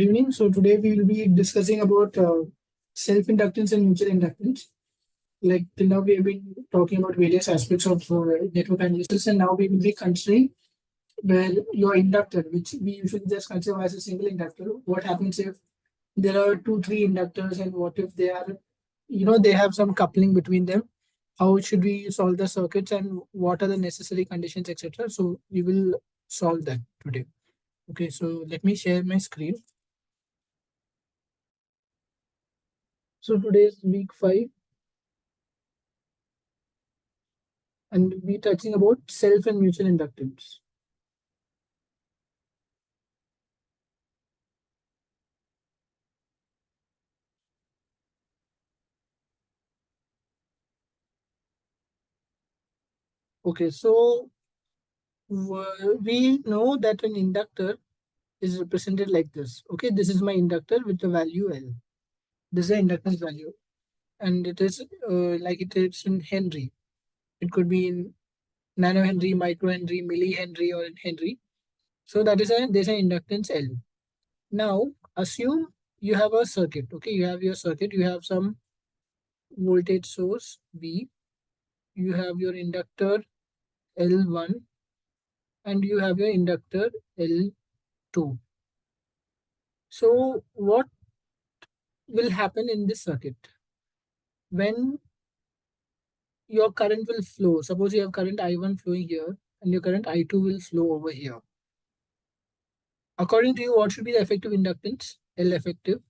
evening. So today we will be discussing about self-inductance and mutual inductance. Like till now we have been talking about various aspects of network analysis, and now we will be considering where your inductor, which we usually just consider as a single inductor. What happens if there are two, three inductors, and what if they are, they have some coupling between them? How should we solve the circuits, and what are the necessary conditions, etc. So we will solve that today. Okay, so let me share my screen. So today is week 5, and we're touching about self and mutual inductance. Okay, so we know that an inductor is represented like this. Okay, this is my inductor with the value L. This is the inductance value, and it is like it is in Henry. It could be in nano Henry, micro Henry, milli Henry, or in Henry. So that is there's an inductance L. Now assume you have a circuit. Okay, you have your circuit. You have some voltage source V. You have your inductor L1, and you have your inductor L2. So what will happen in this circuit? When your current will flow, suppose you have current I1 flowing here and your current I2 will flow over here. According to you, what should be the effective inductance? L effective.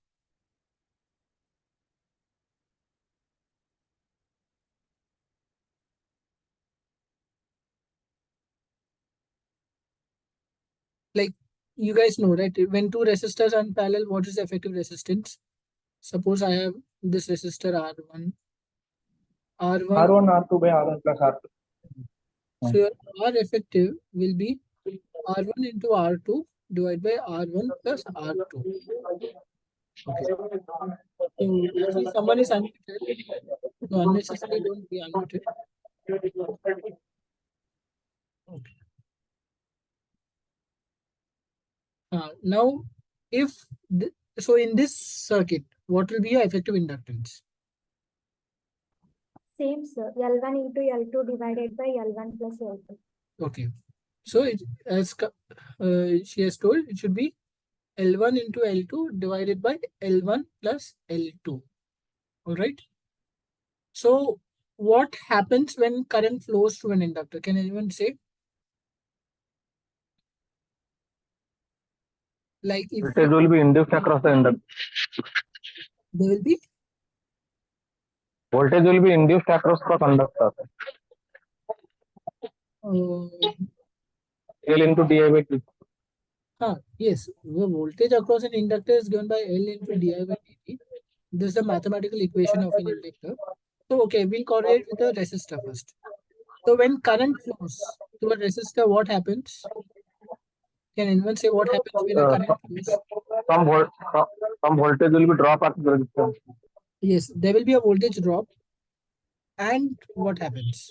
Like you guys know, right? When two resistors are in parallel, what is the effective resistance? Suppose I have this resistor R1. R1 R2 by R1 plus R2. So your R effective will be R1 into R2 divided by R1 plus R2. Okay. So I see someone is unmuted. No, unnecessarily don't be unmuted. Okay. Now, if so in this circuit, what will be your effective inductance? Same, sir. L1 into L2 divided by L1 plus L2. Okay. So it, as she has told, it should be L1 into L2 divided by L1 plus L2. All right. So what happens when current flows through an inductor? Can anyone say? Like if Voltage will be induced across the inductor. there will be Voltage will be induced across the conductor. L into di by dt. Yes, the voltage across an inductor is given by L into di by dt. This is the mathematical equation of an inductor. So, okay, we'll correlate with the resistor first. So, when current flows through a resistor, what happens? Can anyone say what happens when a current flows? Some voltage will be drop at the resistance. Yes, there will be a voltage drop. And what happens?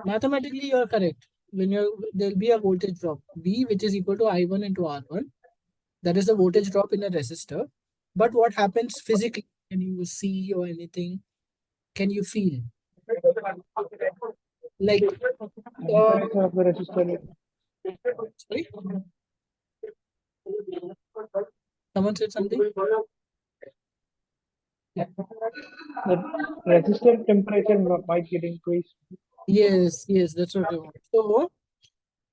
Mathematically, you are correct. When there will be a voltage drop, V, which is equal to I1 into R1. That is the voltage drop in a resistor. But what happens physically? Can you see or anything? Can you feel? Like, sorry? Someone said something? The resistor temperature might get increased. Yes, that's what I want. So,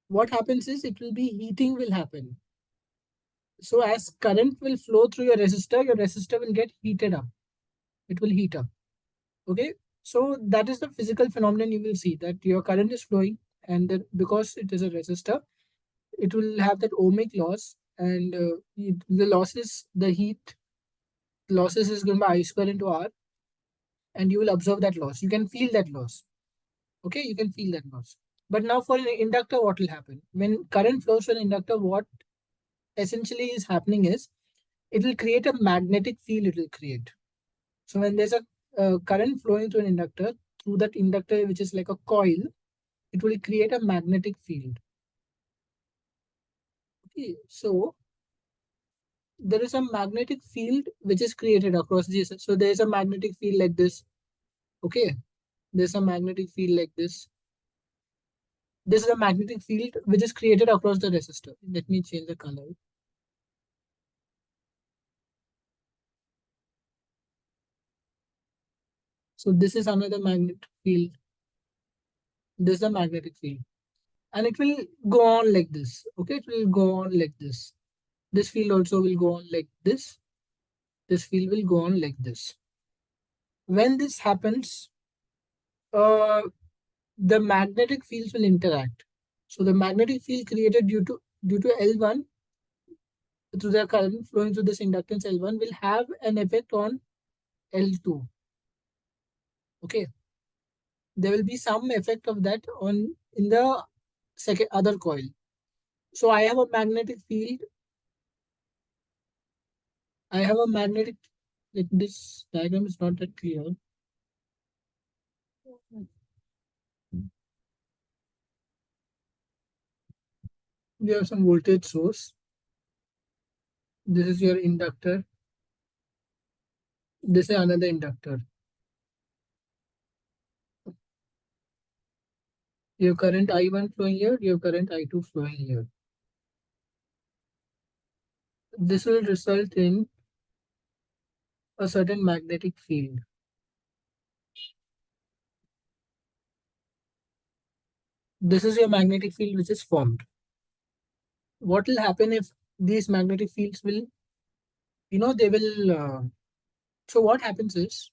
what happens is heating will happen. So, as current will flow through your resistor will get heated up. It will heat up. Okay. So, that is the physical phenomenon you will see, that your current is flowing, and that because it is a resistor, it will have that ohmic loss, and the losses, the heat losses is given by I square into R, and you will observe that loss. You can feel that loss. Okay, you can feel that loss. But now for an inductor, what will happen? When current flows to an inductor, what essentially is happening is it will create a magnetic field. It will create. So when there's a current flowing through an inductor, through that inductor, which is like a coil, it will create a magnetic field. Okay, so there is a magnetic field which is created across this. So there is a magnetic field like this. Okay, there's a magnetic field like this. This is a magnetic field which is created across the resistor. Let me change the color. So this is another magnetic field. This is a magnetic field. And it will go on like this. Okay, it will go on like this. This field also will go on like this. This field will go on like this. When this happens, the magnetic fields will interact. So the magnetic field created due to L1 through the current flowing through this inductance L1 will have an effect on L2. Okay, there will be some effect of that on in the second other coil. So I have a magnetic field. I have a magnetic. This diagram is not that clear. We have some voltage source. This is your inductor. This is another inductor. You have current I1 flowing here, you have current I2 flowing here. This will result in a certain magnetic field. This is your magnetic field which is formed. What will happen if these magnetic fields will, they will, so what happens is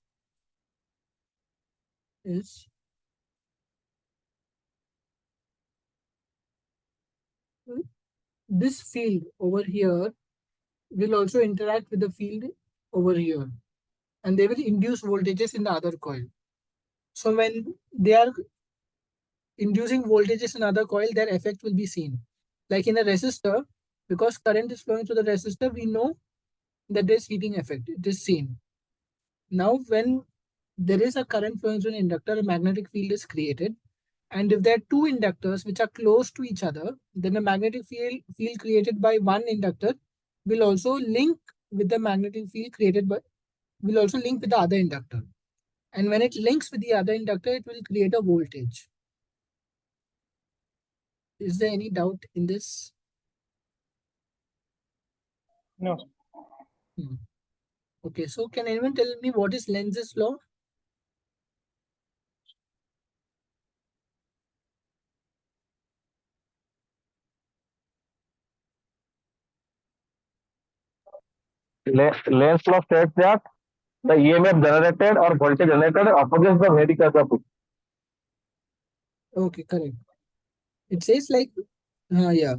this field over here will also interact with the field over here, and they will induce voltages in the other coil. So when they are inducing voltages in other coil, their effect will be seen. Like in a resistor, because current is flowing through the resistor, we know that there's heating effect. It is seen. Now, when there is a current flowing through an inductor, a magnetic field is created. And if there are two inductors which are close to each other, then the magnetic field created by one inductor will also link with the magnetic field created by, will also link with the other inductor. And when it links with the other inductor, it will create a voltage. Is there any doubt in this? No. Okay, so can anyone tell me what is Lenz's law? Lenz law states that the EMF generated or voltage generated opposes the vertical of it. Okay, correct. It says like, yeah.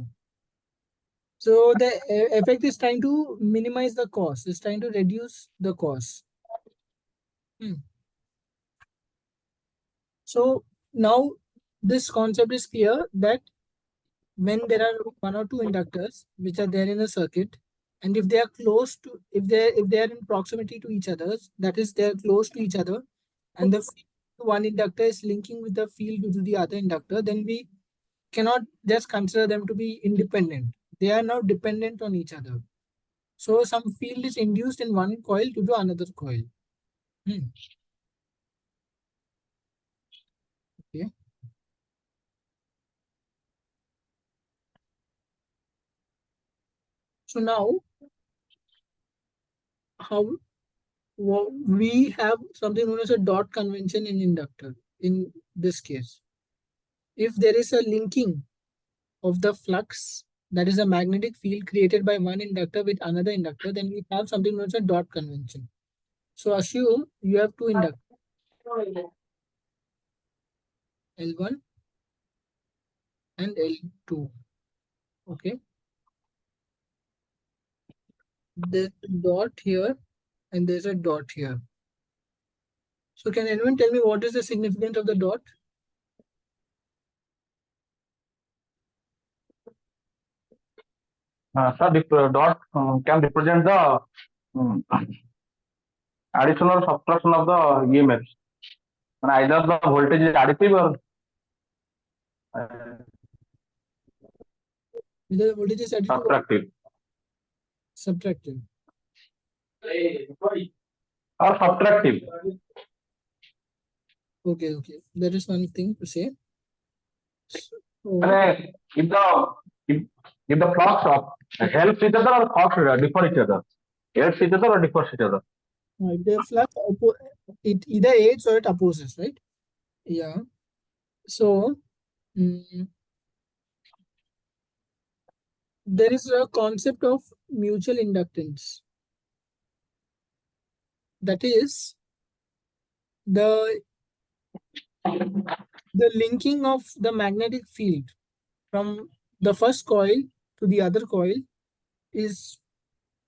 So the effect is trying to minimize the cost. It's trying to reduce the cost. So now this concept is clear that when there are one or two inductors which are there in a circuit, and if they are close to, if they are in proximity to each other, that is, they are close to each other, and the one inductor is linking with the field due to the other inductor, then we cannot just consider them to be independent. They are now dependent on each other. So some field is induced in one coil due to another coil. Okay. So now, how we have something known as a dot convention in inductor in this case. If there is a linking of the flux, that is a magnetic field created by one inductor with another inductor, then we have something known as a dot convention. So assume you have two inductors, L1 and L2. Okay. There's a dot here and there's a dot here. So can anyone tell me what is the significance of the dot? Sir, this dot can represent the additional subtraction of the EMFs. And either the voltage is additive or Whether the voltage is additive or subtractive. Subtractive. or subtractive. Okay, okay. There is one thing to say. So, And if the flux helps each other or flux differ each other, helps each other or differs each other. the flux it either aids or it opposes, right? Yeah. So there is a concept of mutual inductance. That is the linking of the magnetic field from the first coil to the other coil is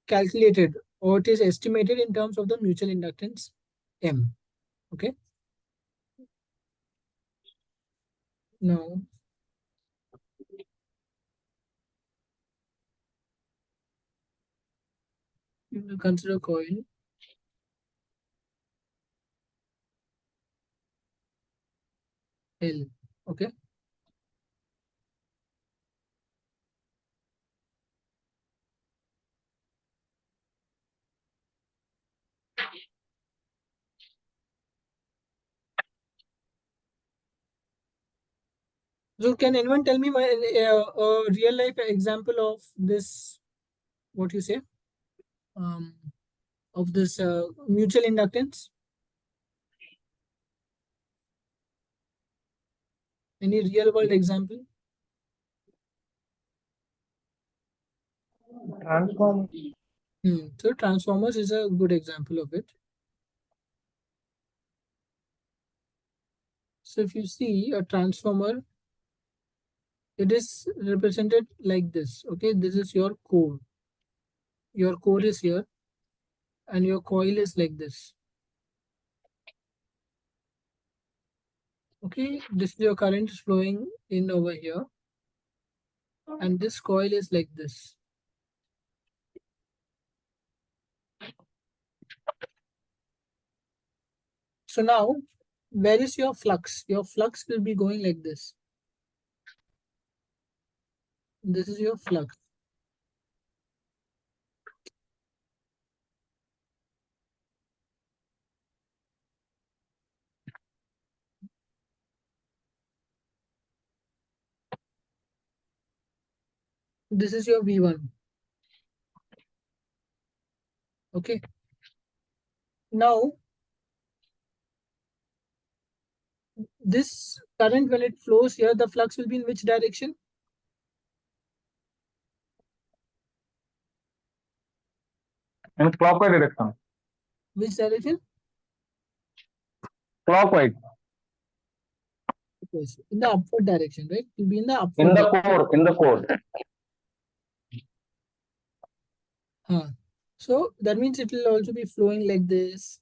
calculated, or it is estimated in terms of the mutual inductance M. Okay. Now, you will consider coil L. Okay. So can anyone tell me a real life example of this, what you say, um, of this mutual inductance? Any real world example? Transform. So transformers is a good example of it. So if you see a transformer, it is represented like this. Okay, this is your core. Your core is here, and your coil is like this. Okay, this is your current is flowing in over here, and this coil is like this. So now, where is your flux? Your flux will be going like this. This is your flux. This is your V1. Okay. Now, this current, when it flows here, the flux will be in which direction? In clockwise direction. Which direction? Clockwise. Yes, in the upward direction, right? It will be in the In upward the direction. core. In the core. So that means it will also be flowing like this,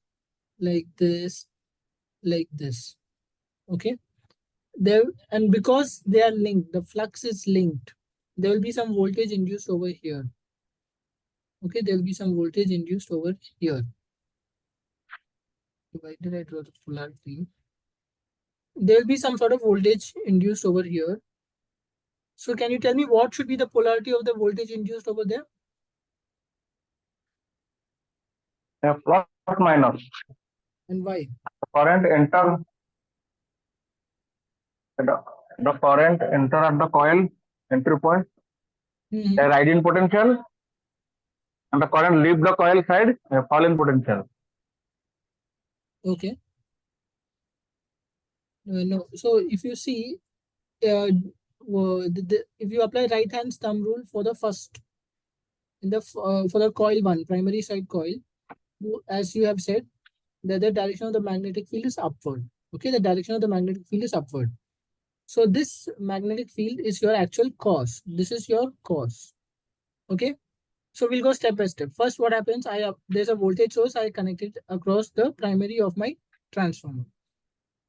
like this, like this. Okay. There, and because they are linked, the flux is linked, there will be some voltage induced over here. Okay, there will be some voltage induced over here. Why did I draw the polarity? There will be some sort of voltage induced over here. So can you tell me what should be the polarity of the voltage induced over there? Plus minus. And why? Current enter. The current enter at the coil entry point. A rise in potential, and the current leave the coil side, a fall in potential. Okay. No. So if you see, if you apply right hand thumb rule for the first, in the for the coil one, primary side coil, as you have said, the direction of the magnetic field is upward. Okay, the direction of the magnetic field is upward. So this magnetic field is your actual cause. This is your cause. Okay. So we'll go step by step. First, what happens? There's a voltage source I connected across the primary of my transformer.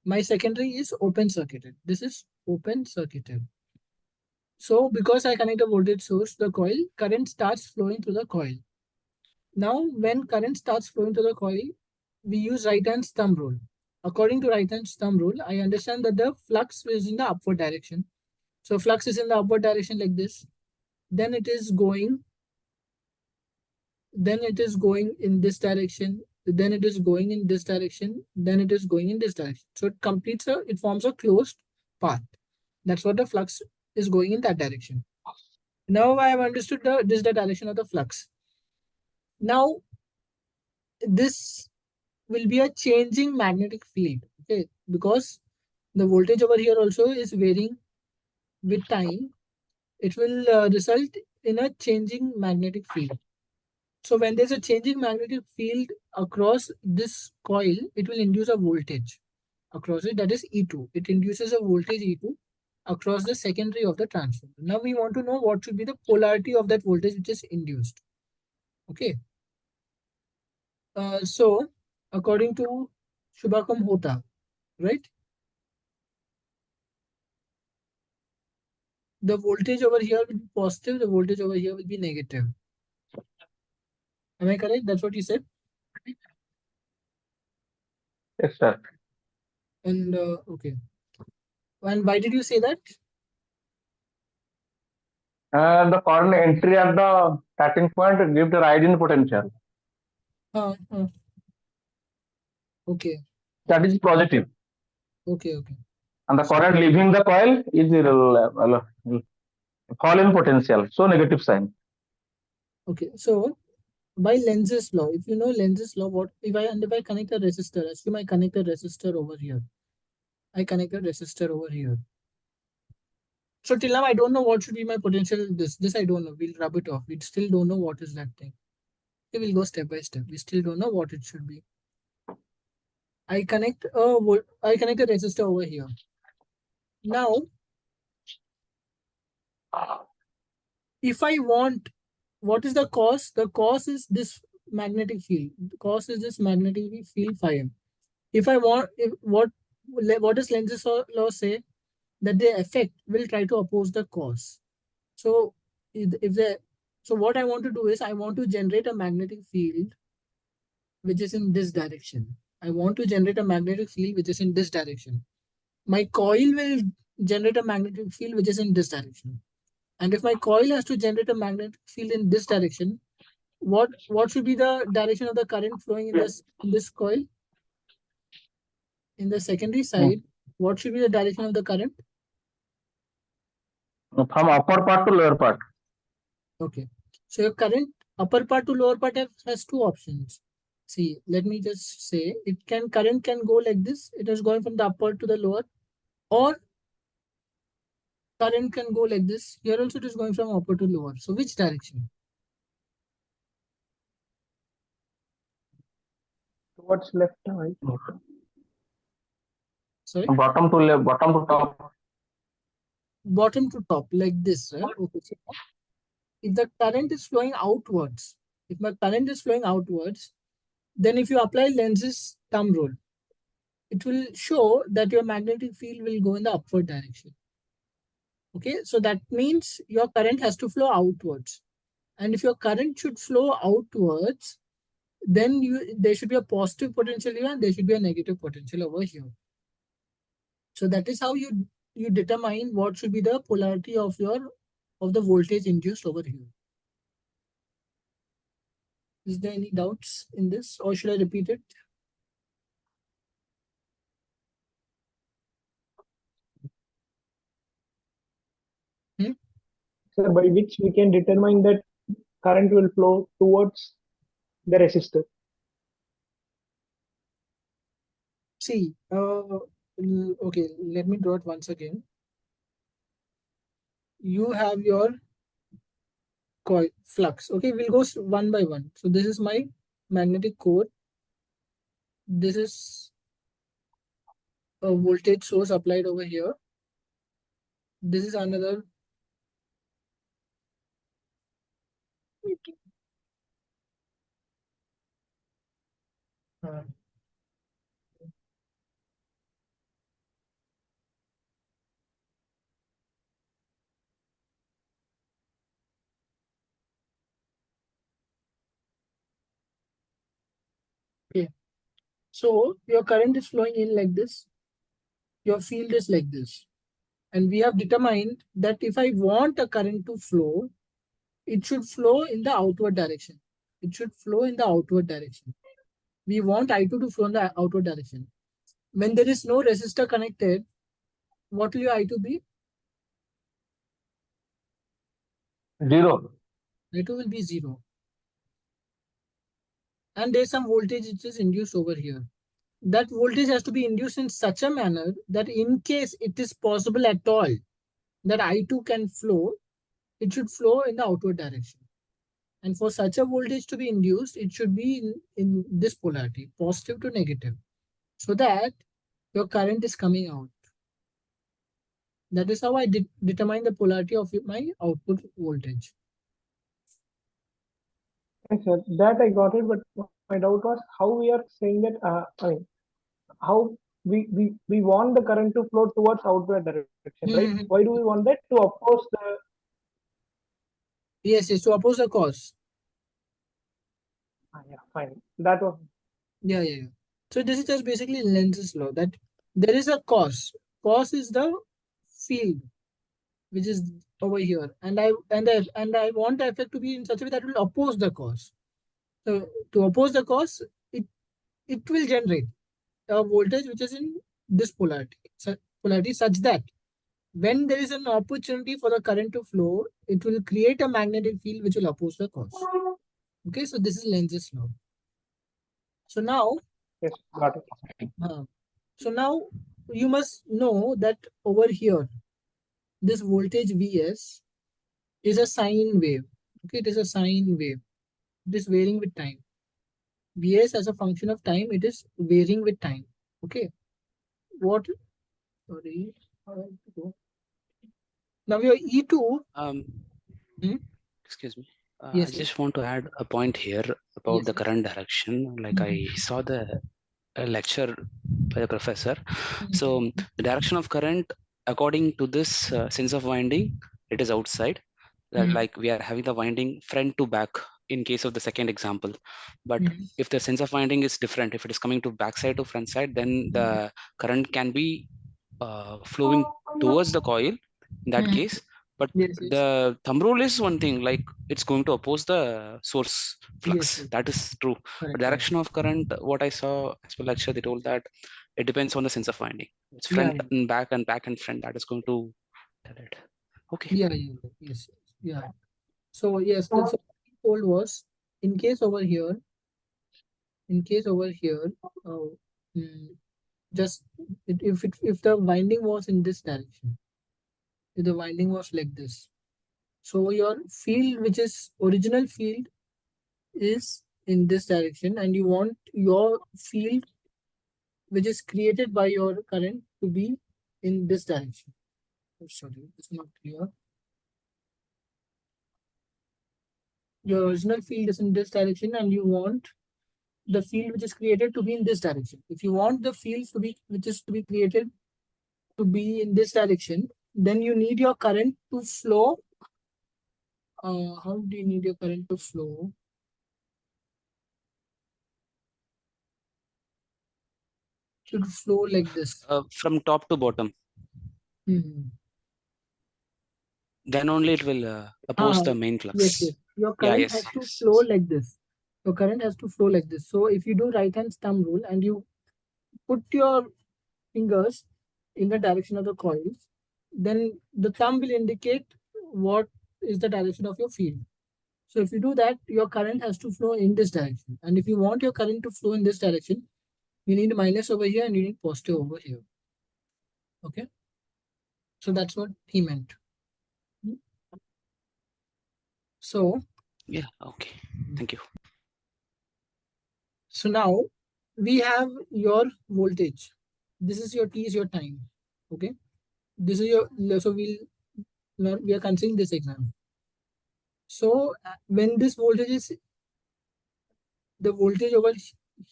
My secondary is open circuited. This is open circuited. So because I connect a voltage source, the coil current starts flowing through the coil. Now, when current starts flowing through the coil, we use right hand thumb rule. According to right hand thumb rule, I understand that the flux is in the upward direction. So flux is in the upward direction like this. Then it is going then it is going in this direction, then it is going in this direction, then it is going in this direction. So it forms a closed path. That's what the flux is going in that direction. Now I have understood this is the direction of the flux. Now this will be a changing magnetic field, okay? Because the voltage over here also is varying with time. It will result in a changing magnetic field. So when there's a changing magnetic field across this coil, it will induce a voltage across it, that is E2. It induces a voltage E2 across the secondary of the transformer. Now we want to know what should be the polarity of that voltage which is induced. Okay. So according to Shubhakam Hota, right? The voltage over here will be positive, the voltage over here will be negative. Am I correct? That's what you said? Yes, sir. And okay. And why did you say that? The current entry at the starting point gives the rise in potential. Okay. That is positive. Okay, okay. And the current leaving the coil is fall in potential, so negative sign. Okay, so by Lenz's law, if you know Lenz's law, what if I connect a resistor, assume I connect a resistor over here. I connect a resistor over here. So till now I don't know what should be my potential. This I don't know. We'll rub it off. We still don't know what is that thing. Okay, we'll go step by step. We still don't know what it should be. I connect a resistor over here. Now, if I want, what is the cause? The cause is this magnetic field. The cause is this magnetic field phi m. If I want, what does Lenz's law say? That the effect will try to oppose the cause. So so what I want to do is I want to generate a magnetic field which is in this direction. I want to generate a magnetic field which is in this direction. My coil will generate a magnetic field which is in this direction. And if my coil has to generate a magnetic field in this direction, what should be the direction of the current flowing in this coil? In the secondary side, what should be the direction of the current? From upper part to lower part. Okay. So your current upper part to lower part has two options. See, let me just say current can go like this. It is going from the upper to the lower, or current can go like this. Here also it is going from upper to lower. So which direction? Towards left to right. Sorry? Bottom to left, bottom to top. Bottom to top, like this, right? Okay. So if the current is flowing outwards, then if you apply Lenz's thumb rule, it will show that your magnetic field will go in the upward direction. Okay, so that means your current has to flow outwards. And if your current should flow outwards, then there should be a positive potential here and there should be a negative potential over here. So that is how you determine what should be the polarity of the voltage induced over here. Is there any doubts in this, or should I repeat it? Sir, by which we can determine that current will flow towards the resistor. See, okay, let me draw it once again. You have your coil flux. Okay, we'll go one by one. So this is my magnetic core. This is a voltage source applied over here. This is another. Okay. So your current is flowing in like this. Your field is like this. And we have determined that if I want a current to flow, it should flow in the outward direction. It should flow in the outward direction. We want I2 to flow in the outward direction. When there is no resistor connected, what will your I2 be? 0. I2 will be 0. And there's some voltage which is induced over here. That voltage has to be induced in such a manner that in case it is possible at all that I2 can flow, it should flow in the outward direction. And for such a voltage to be induced, it should be in this polarity, positive to negative, so that your current is coming out. That is how I determine the polarity of my output voltage. Yes, sir. That I got it, but my doubt was how we are saying that. How we want the current to flow towards outward direction, right? Why do we want that? To oppose the. Yes, to oppose the cause. Yeah, fine. That was. Yeah. So this is just basically Lenz's law, that there is a cause. Cause is the field which is over here, and I want the effect to be in such a way that it will oppose the cause. So to oppose the cause, it will generate a voltage which is in this polarity such that when there is an opportunity for the current to flow, it will create a magnetic field which will oppose the cause. Okay, so this is Lenz's law. So now, Yes, got it. So now you must know that over here, this voltage Vs is a sine wave. Okay, it is a sine wave. It is varying with time. Vs as a function of time, it is varying with time. Okay. Sorry. Now your E2. Excuse me. Yes, I just want to add a point here about the current direction. Like I saw the lecture by the professor. So the direction of current, according to this sense of winding, it is outside. That like we are having the winding front to back in case of the second example. But if the sense of winding is different, if it is coming to backside to front side, then the current can be flowing towards the coil in that case. But the thumb rule is one thing, like it's going to oppose the source flux. That is true. But direction of current, what I saw as per lecture, they told that it depends on the sense of winding. It's front and back and front that is going to tell it. Okay. Yeah. So yes, so what he told was, in case over here, just if the winding was in this direction, if the winding was like this, so your field, which is original field, is in this direction, and you want your field, which is created by your current, to be in this direction. Oh, sorry, it's not clear. Your original field is in this direction, and you want the field which is created to be in this direction. If you want the field which is to be created to be in this direction, then you need your current to flow. How do you need your current to flow? It should flow like this. From top to bottom. Then only it will oppose the main flux. Yes. Your current has to flow like this. Your current has to flow like this. So if you do right hand thumb rule and you put your fingers in the direction of the coils, then the thumb will indicate what is the direction of your field. So if you do that, your current has to flow in this direction. And if you want your current to flow in this direction, you need minus over here and you need positive over here. Okay. So that's what he meant. So yeah, okay. Thank you. So now we have your voltage. This is your T is your time. Okay. This is your, so we are considering this example. So when this voltage is, the voltage over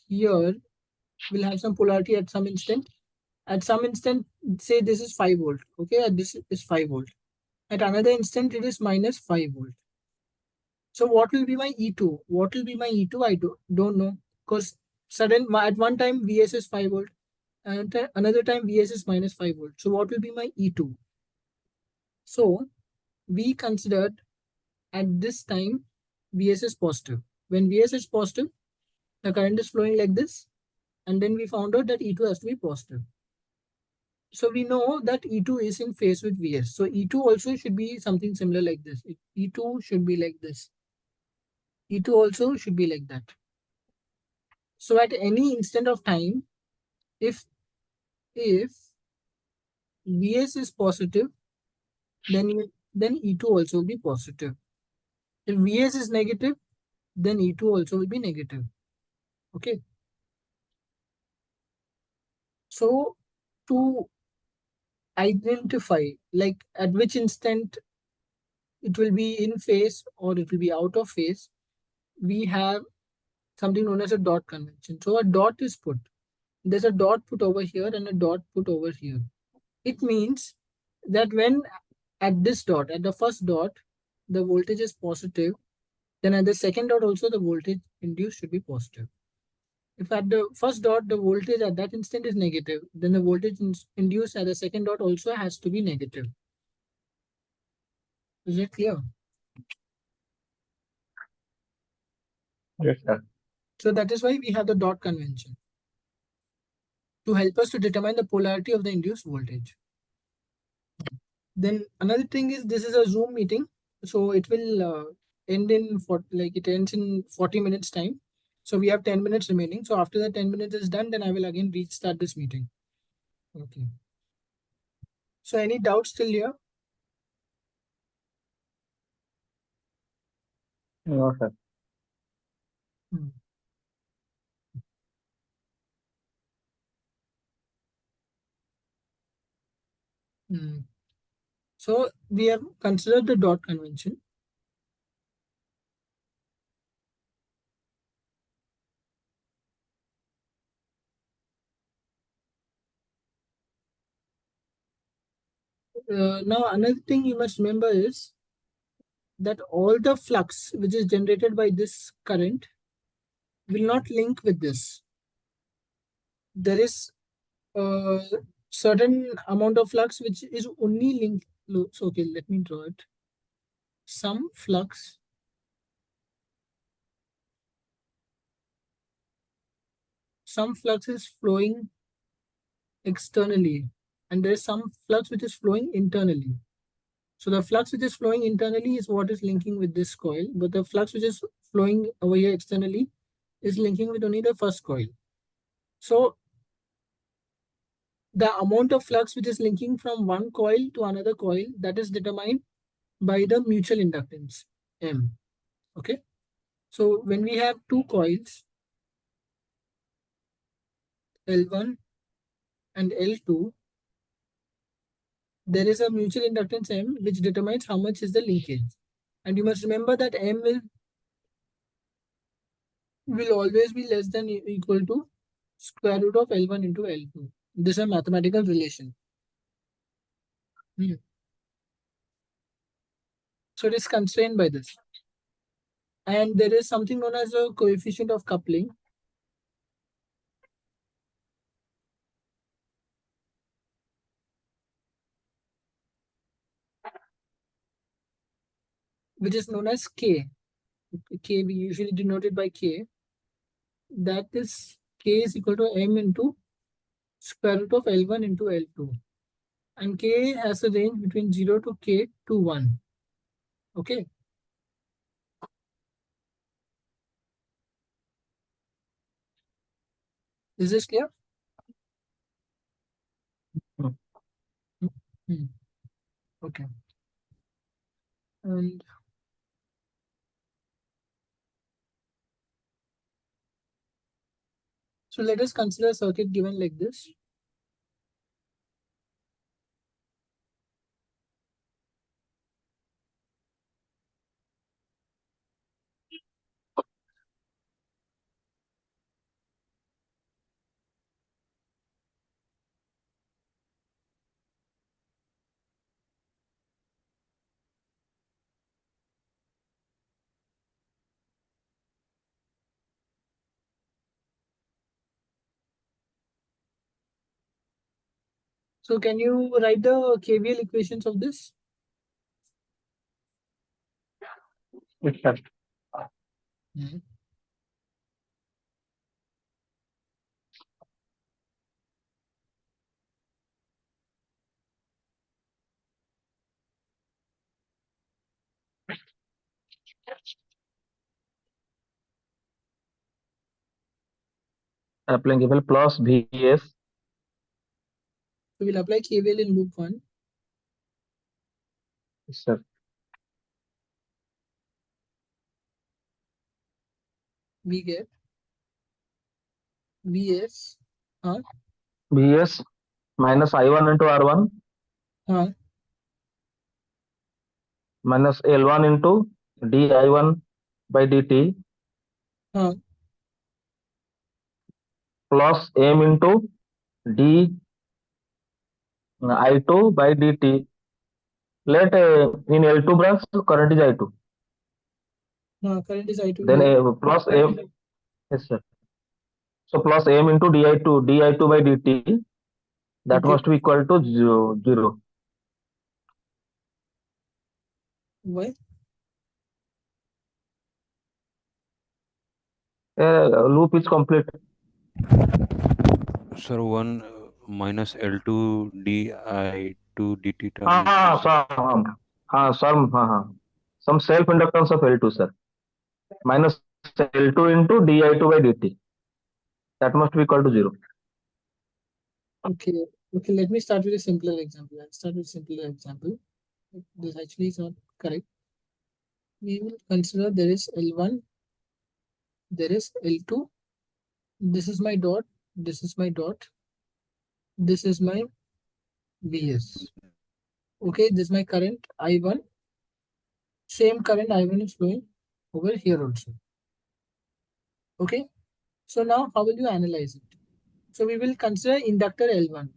here will have some polarity at some instant. At some instant, say this is 5 volt. Okay. And this is 5 volt. At another instant, it is minus 5 volt. So what will be my E2? What will be my E2? I don't know. Because at one time Vs is 5 volt. And another time Vs is minus 5 volt. So what will be my E2? So we considered at this time Vs is positive. When Vs is positive, the current is flowing like this. And then we found out that E2 has to be positive. So we know that E2 is in phase with Vs. So E2 also should be something similar like this. E2 should be like this. E2 also should be like that. So at any instant of time, if Vs is positive, then E2 also will be positive. If Vs is negative, then E2 also will be negative. Okay. So to identify like at which instant it will be in phase or it will be out of phase, we have something known as a dot convention. So a dot is put. There's a dot put over here and a dot put over here. It means that when at this dot, at the first dot, the voltage is positive, then at the second dot also the voltage induced should be positive. If at the first dot the voltage at that instant is negative, then the voltage induced at the second dot also has to be negative. Is it clear? Yes, sir. So that is why we have the dot convention to help us to determine the polarity of the induced voltage. Then another thing is this is a Zoom meeting, so it will end in it ends in 40 minutes time. So we have 10 minutes remaining. So after the 10 minutes is done, then I will again restart this meeting. Okay. So any doubts still here? No, sir. Hmm. Hmm. So we have considered the dot convention. Now another thing you must remember is that all the flux which is generated by this current will not link with this. There is a certain amount of flux which is only linked. So, okay, let me draw it. Some flux is flowing externally, and there is some flux which is flowing internally. So the flux which is flowing internally is what is linking with this coil, but the flux which is flowing over here externally is linking with only the first coil. So the amount of flux which is linking from one coil to another coil, that is determined by the mutual inductance, M. Okay. So when we have two coils, L1 and L2, there is a mutual inductance M which determines how much is the linkage. And you must remember that M will always be less than or equal to square root of L1 into L2. This is a mathematical relation. So it is constrained by this. And there is something known as a coefficient of coupling, which is known as K. K, we usually denote it by K. That is K is equal to M into square root of L1 into L2. And K has a range between 0 to K to 1. Okay. Is this clear? Okay. And so let us consider a circuit given like this. So can you write the KVL equations of this? Yes, sir. Hmm. applicable plus Vs. So we'll apply KVL in loop 1. Yes, sir. We get Vs Vs minus I1 into R1 minus L1 into di1 by dt plus m into d I2 by dt. Let in L2 branch current is I2. current is I2 Then here. plus m. Yes, sir. So plus m into di2 by dt. That Okay. must be equal to 0. Why? Loop is complete. Sir, 1 minus L2 di2 dt term is missing. Some self inductance of L2, sir. Minus L2 into di2 by dt. That must be equal to 0. Okay. Okay, let me start with a simpler example. I'll start with a simpler example. This actually is not correct. We will consider there is L1, there is L2. This is my dot, this is my dot, this is my Vs. Okay, this is my current I1. Same current I1 is flowing over here also. Okay, so now how will you analyze it? So we will consider inductor L1.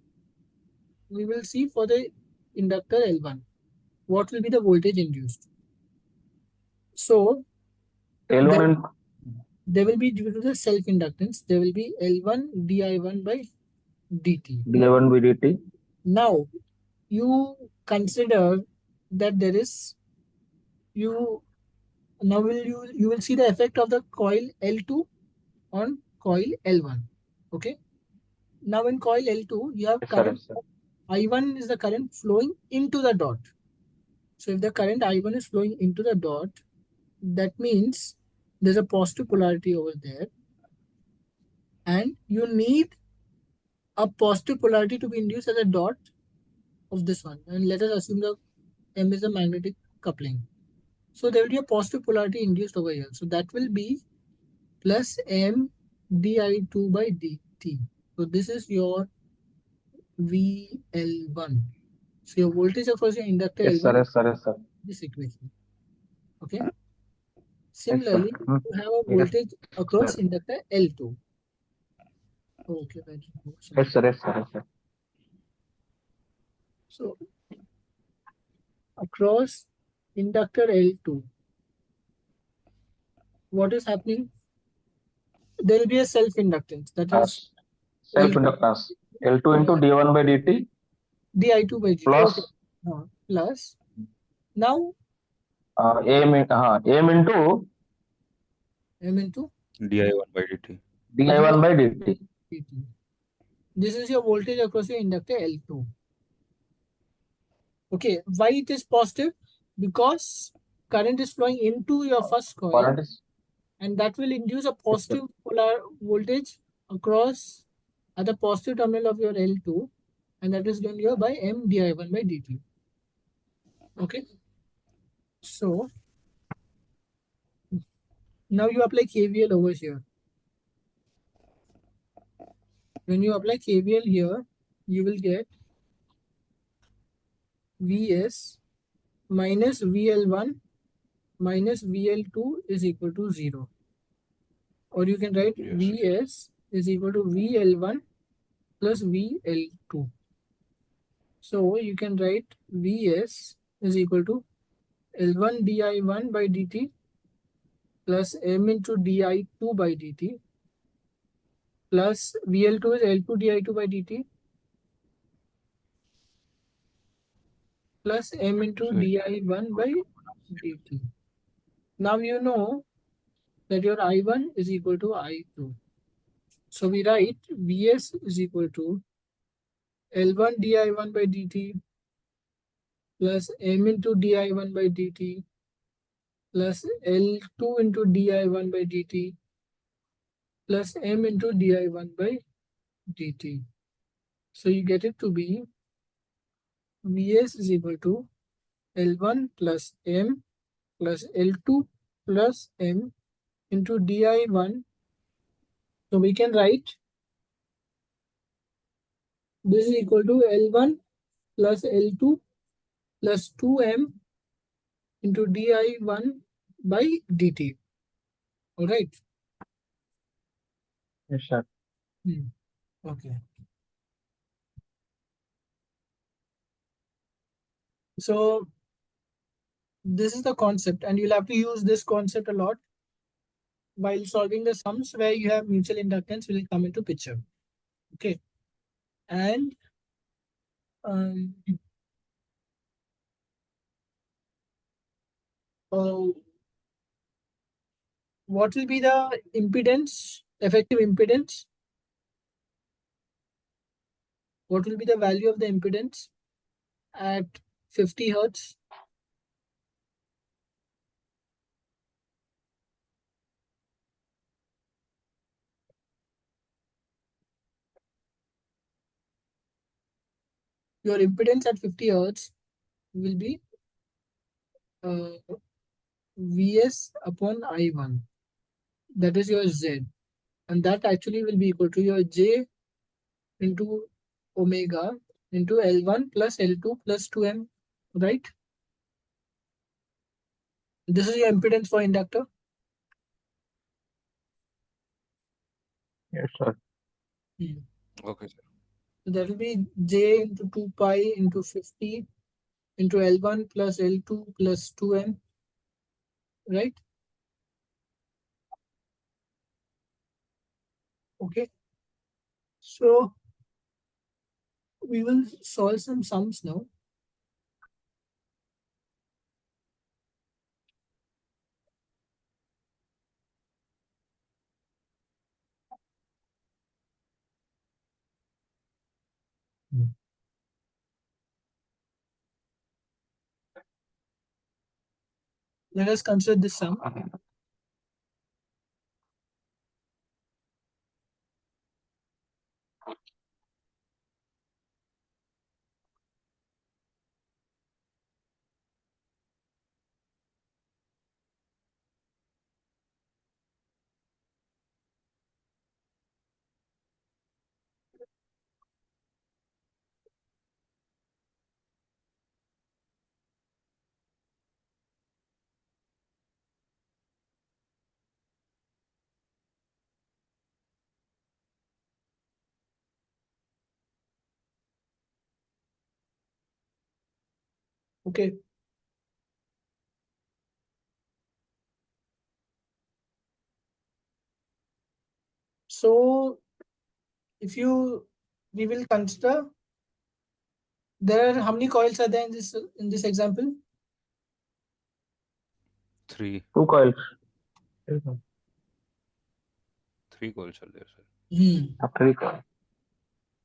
We will see for the inductor L1 what will be the voltage induced. So L1 there will be, due to the self inductance, there will be L1 di1 by dt. di1 by dt. Now you consider that there is you will see the effect of the coil L2 on coil L1. Okay. Now in coil L2 you have current. Yes, sir. I1 is the current flowing into the dot. So if the current I1 is flowing into the dot, that means there's a positive polarity over there, and you need a positive polarity to be induced as a dot of this one. And let us assume the M is a magnetic coupling. So there will be a positive polarity induced over here. So that will be plus M di2 by dt. So this is your VL1. So your voltage across your inductor Yes, sir. L1 Yes, sir. Yes, sir. this equation. Okay. Similarly, you have a Yes, voltage across sir. inductor L2. Okay, Yes, sir. Yes, sir. Yes, sir. so across inductor L2, what is happening? There will be a self-inductance, that is Self inductance L2 into d1 by dt di2 by dt. plus Okay. Plus now m into M into di1 by dt. di1 by dt. This is your voltage across your inductor L2. Okay, why it is positive? Because current is flowing into your first coil, Current is and that will induce a positive polar voltage across at the positive terminal of your L2, and that is given here by M di1 by dt. Okay, so now you apply KVL over here. When you apply KVL here, you will get Vs minus VL1 minus VL2 is equal to 0. Or you can write Yes. Vs is equal to VL1 plus VL2. So you can write Vs is equal to L1 di1 by dt plus M into di2 by dt plus VL2 is L2 di2 by dt plus M into di1 by dt. Now you know that your I1 is equal to I2. So we write Vs is equal to L1 di1 by dt plus M into di1 by dt plus L2 into di1 by dt plus m into di1 by dt. So you get it to be Vs is equal to L1 plus m plus L2 plus m into di1. So we can write this is equal to L1 plus L2 plus 2m into di1 by dt. All right. Yes, sir. Okay. So this is the concept, and you'll have to use this concept a lot while solving the sums where you have mutual inductance will come into picture. Okay. And what will be the impedance, effective impedance? What will be the value of the impedance at 50 hertz? Your impedance at 50 hertz will be Vs upon I1. That is your Z. And that actually will be equal to your J into omega into L1 plus L2 plus 2m, right? This is your impedance for inductor. Yes, sir. Okay, sir. So that will be J into 2 pi into 50 into L1 plus L2 plus 2m, right? Okay. So we will solve some sums now. Let us consider this sum. Okay. So if we will consider there are how many coils are there in this example? 3. 2 coils. 3 coils are there, sir. 3 coils.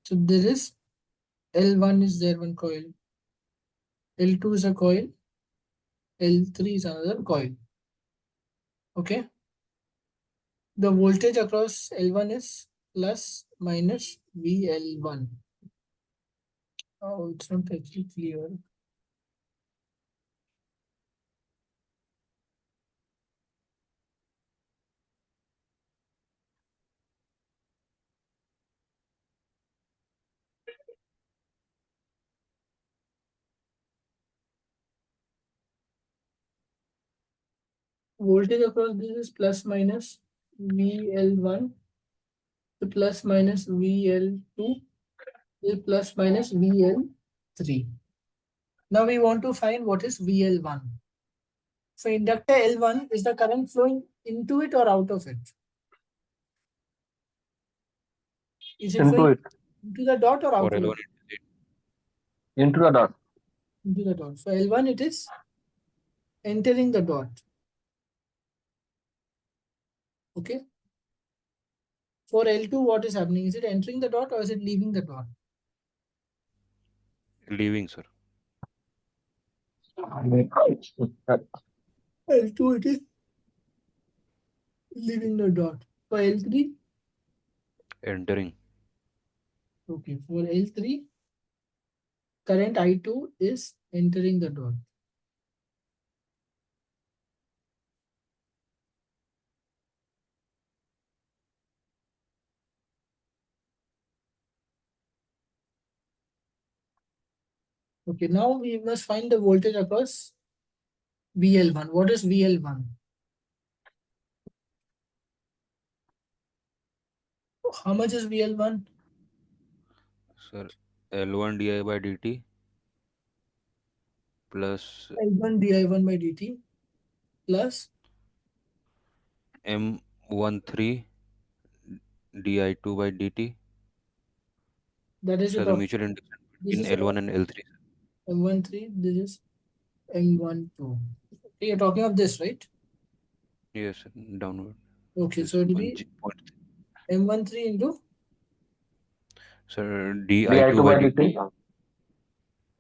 So there is L1 is there one coil, L2 is a coil, L3 is another coil. Okay. The voltage across L1 is plus minus VL1. Oh, it's not actually clear. Voltage across this is plus minus VL1 to plus minus VL2 is plus minus VL3. Now we want to find what is VL1. So inductor L1 is the current flowing into it or out of it? Is it Into flowing it. into the dot or For outward? L1, it is 8. Into the dot. Into the dot. So L1 it is entering the dot. Okay. For L2 what is happening? Is it entering the dot or is it leaving the dot? Leaving, sir. L2 it is leaving the dot. For L3 Entering. Okay, for L3, current I2 is entering the dot. Okay, now we must find the voltage across VL1. What is VL1? How much is VL1? Sir, L1 di by dt plus L1 di1 by dt plus M13 di2 by dt. that is So your the total. mutual induction This between is L1 and L3. M13, this is M12. Okay, you're talking of this, right? Yes, sir, downward. Okay, This so it will point, be M13 into, sir, di2 di2 by by dt dt.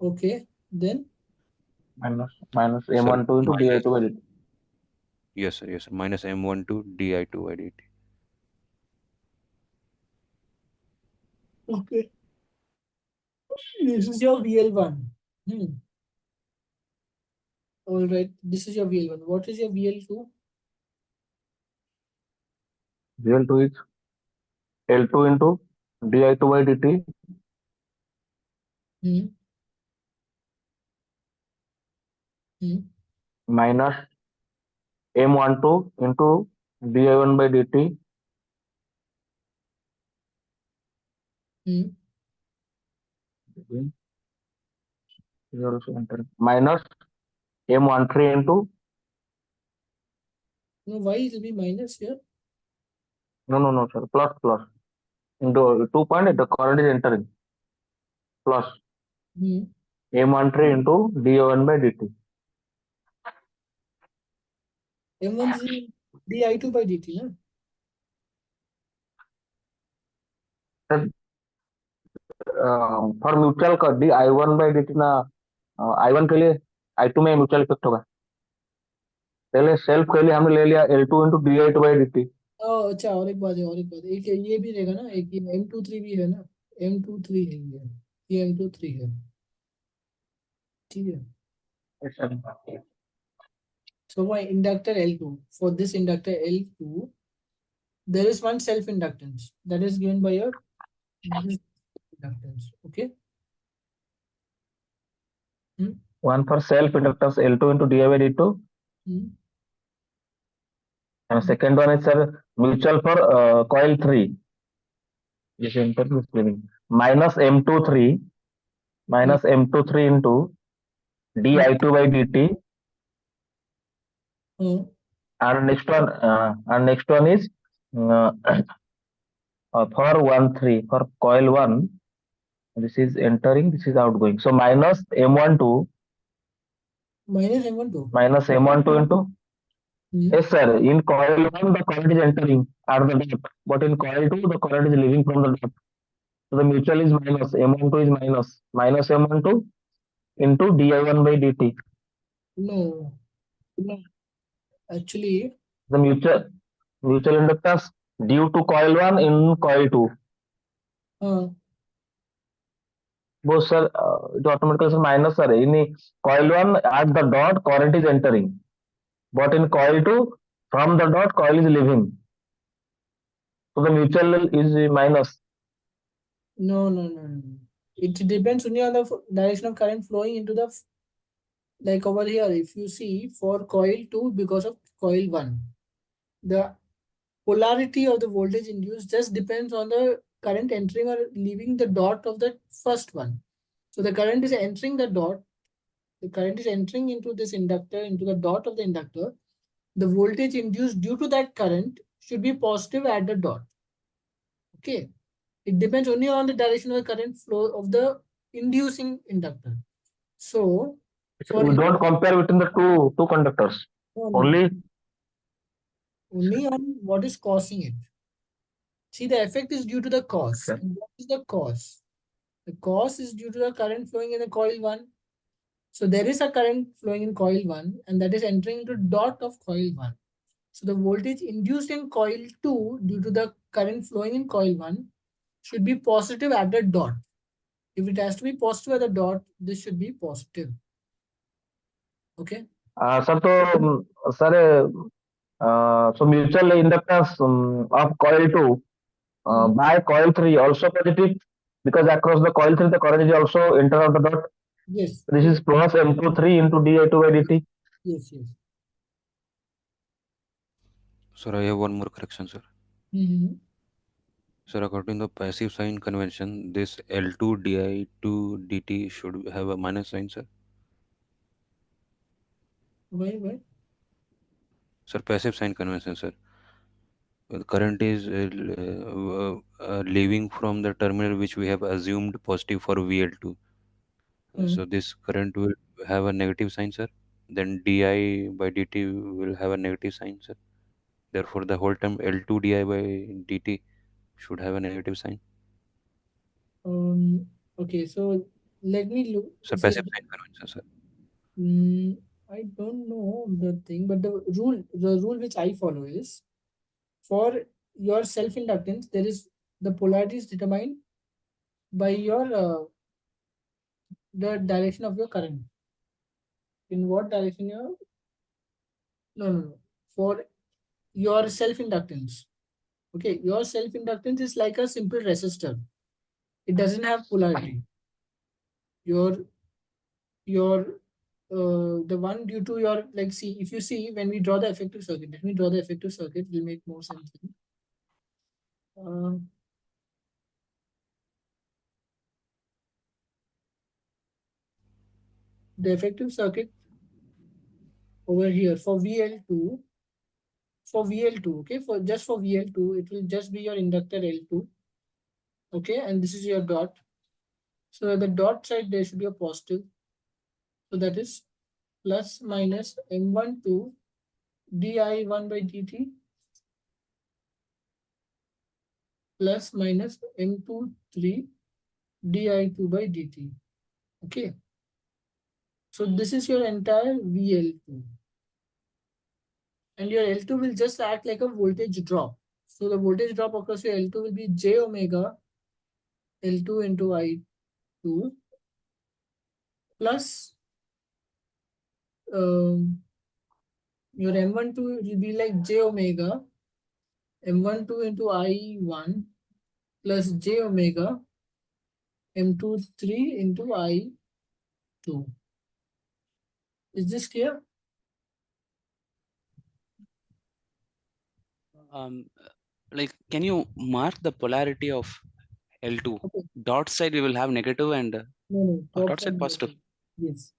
okay, then minus Sir, M12 into minus, di2 by dt. yes, sir, minus M12 di2 by dt. okay, this is your VL1. All right, this is your VL1. What is your VL2? VL2 is L2 into di2 by dt Hmm. Hmm. minus M12 into di1 by dt Hmm. minus M13 into No, why it will be minus here? no sir, plus into 2 point the current is entering plus M13 into di1 by dt. M13 di2 by dt, na? For mutual कर दी I1 by dt ना I1 के लिए I2 में mutual effect होगा पहले self के लिए हमने ले लिया L2 into di2 by dt अच्छा, और एक बात है, एक ये भी रहेगा ना, एक ये M23 भी है ना, M23 है ये M23 है, ठीक है. So my inductor L2, for this inductor L2, there is one self inductance that is given by your this inductance. Okay. one for self inductance L2 into di by dt and second one is sir mutual for coil 3 this interval is giving minus M23 into di2 by dt and next one is for 1 3 for coil 1 this is entering this is outgoing so minus M12 into yes sir in coil 1 the current is entering at the dot but in coil 2 the current is leaving from the dot so the mutual is minus M12 is minus M12 into di1 by dt. No, actually, The mutual inductance due to coil 1 in coil 2. Both sir, it automatically is minus sir. In coil 1 at the dot current is entering, but in coil 2 from the dot coil is leaving. So the mutual is minus. No. It depends only on the direction of current flowing into the, like over here, if you see for coil 2 because of coil 1, the polarity of the voltage induced just depends on the current entering or leaving the dot of the first one. So the current is entering the dot, the current is entering into this inductor, into the dot of the inductor. The voltage induced due to that current should be positive at the dot. Okay. It depends only on the direction of the current flow of the inducing inductor. So We don't compare between the two conductors. Only on what is causing it. See, the effect is due to the cause. Okay. And what is the cause? The cause is due to the current flowing in the coil 1. So there is a current flowing in coil 1 and that is entering into dot of coil 1. So the voltage induced in coil 2 due to the current flowing in coil 1 should be positive at the dot. If it has to be positive at the dot, this should be positive. Okay. Sir, so mutual inductance of coil 2 by coil 3 also positive, because across the coil 3 the current is also enter of the dot. Yes. This is plus M23 into di2 by dt. Yes, yes. Sir, I have one more correction, sir. Sir, according to the passive sign convention, this L2 di2 dt should have a minus sign, sir. Why? Sir, passive sign convention, sir. The current is leaving from the terminal which we have assumed positive for VL2. So this current will have a negative sign, sir. Then di by dt will have a negative sign, sir. Therefore, the whole term L2 di by dt should have a negative sign. Okay, so let me look. Sir, passive sign convention, sir. I don't know the thing, but the rule which I follow is, for your self-inductance, there is the polarity is determined by your the direction of your current. In what direction you're? No. For your self-inductance. Okay, your self-inductance is like a simple resistor. It doesn't have polarity. The one due to your, like, see, if you see when we draw the effective circuit, let me draw the effective circuit, will make more sense. The effective circuit over here for VL2, okay, for VL2, it will just be your inductor L2, okay, and this is your dot. So at the dot side, there should be a positive. So that is plus minus M12 di1 by dt plus minus M23 di2 by dt. Okay. So this is your entire VL2. And your L2 will just act like a voltage drop. So the voltage drop across your L2 will be j omega L2 into I2 plus your M12 will be like j omega M12 into I1 plus j omega M23 into I2. Is this clear? Like, can you mark the polarity of L2? Okay. Dot side we will have negative and No. dot side positive. Yes.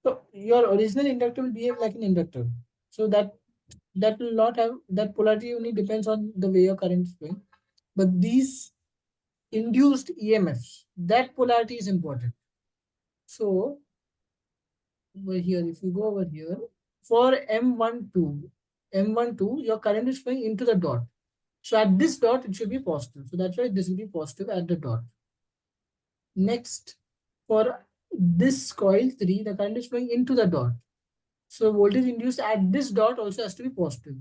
So your original inductor will behave like an inductor. So that will not have, that polarity only depends on the way your current is going. But these induced EMFs, that polarity is important. So over here, if you go over here, for M12, your current is flowing into the dot. So at this dot, it should be positive. So that's why this will be positive at the dot. Next, for this coil 3, the current is flowing into the dot. So voltage induced at this dot also has to be positive.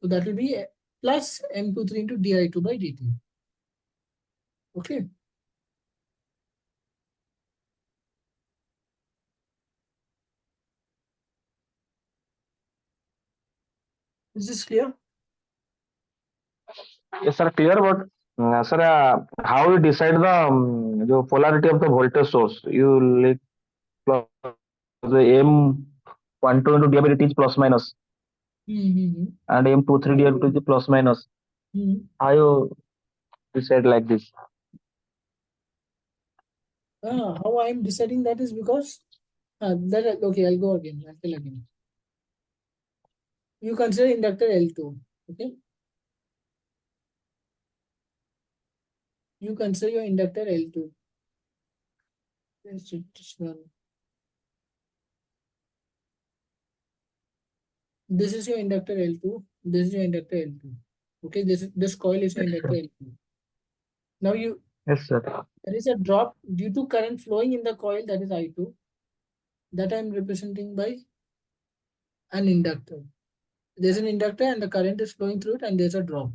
So that will be plus M23 into di2 by dt. Okay. Is this clear? Yes, sir, clear. But sir, how you decide the polarity of the voltage source? You like plus the M12 into di by dt is plus minus, and M23 di by dt is plus minus. How you decide like this? How I am deciding that is because okay, I'll go again. I'll tell again. You consider inductor L2. Okay. You consider your inductor L2. Yes, this one. This is your inductor L2. This is your inductor L2. Okay, this coil is your inductor L2. Now Yes, sir. there is a drop due to current flowing in the coil, that is I2. that I'm representing by an inductor. There's an inductor and the current is flowing through it and there's a drop.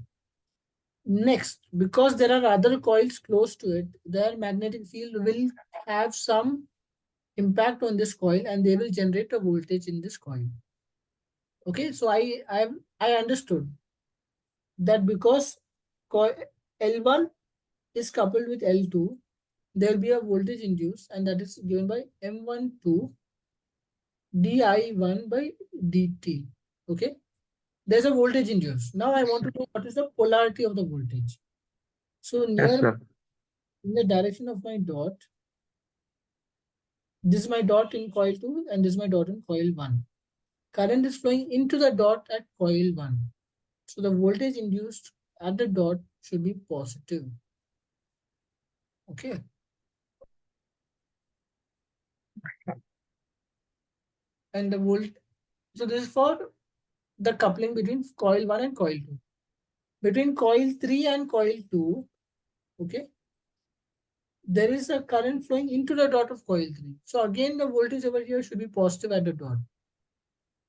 Next, because there are other coils close to it, their magnetic field will have some impact on this coil and they will generate a voltage in this coil. Okay, so I understood that because coil L1 is coupled with L2, there will be a voltage induced and that is given by M12 di1 by dt. Okay, there's a voltage induced. Now I want to know what is the polarity of the voltage. So Yes, sir. in the direction of my dot, this is my dot in coil 2 and this is my dot in coil 1. Current is flowing into the dot at coil 1. So the voltage induced at the dot should be positive. Okay. And the volt, so this is for the coupling between coil 1 and coil 2. Between coil 3 and coil 2, okay, there is a current flowing into the dot of coil 3. So again, the voltage over here should be positive at the dot.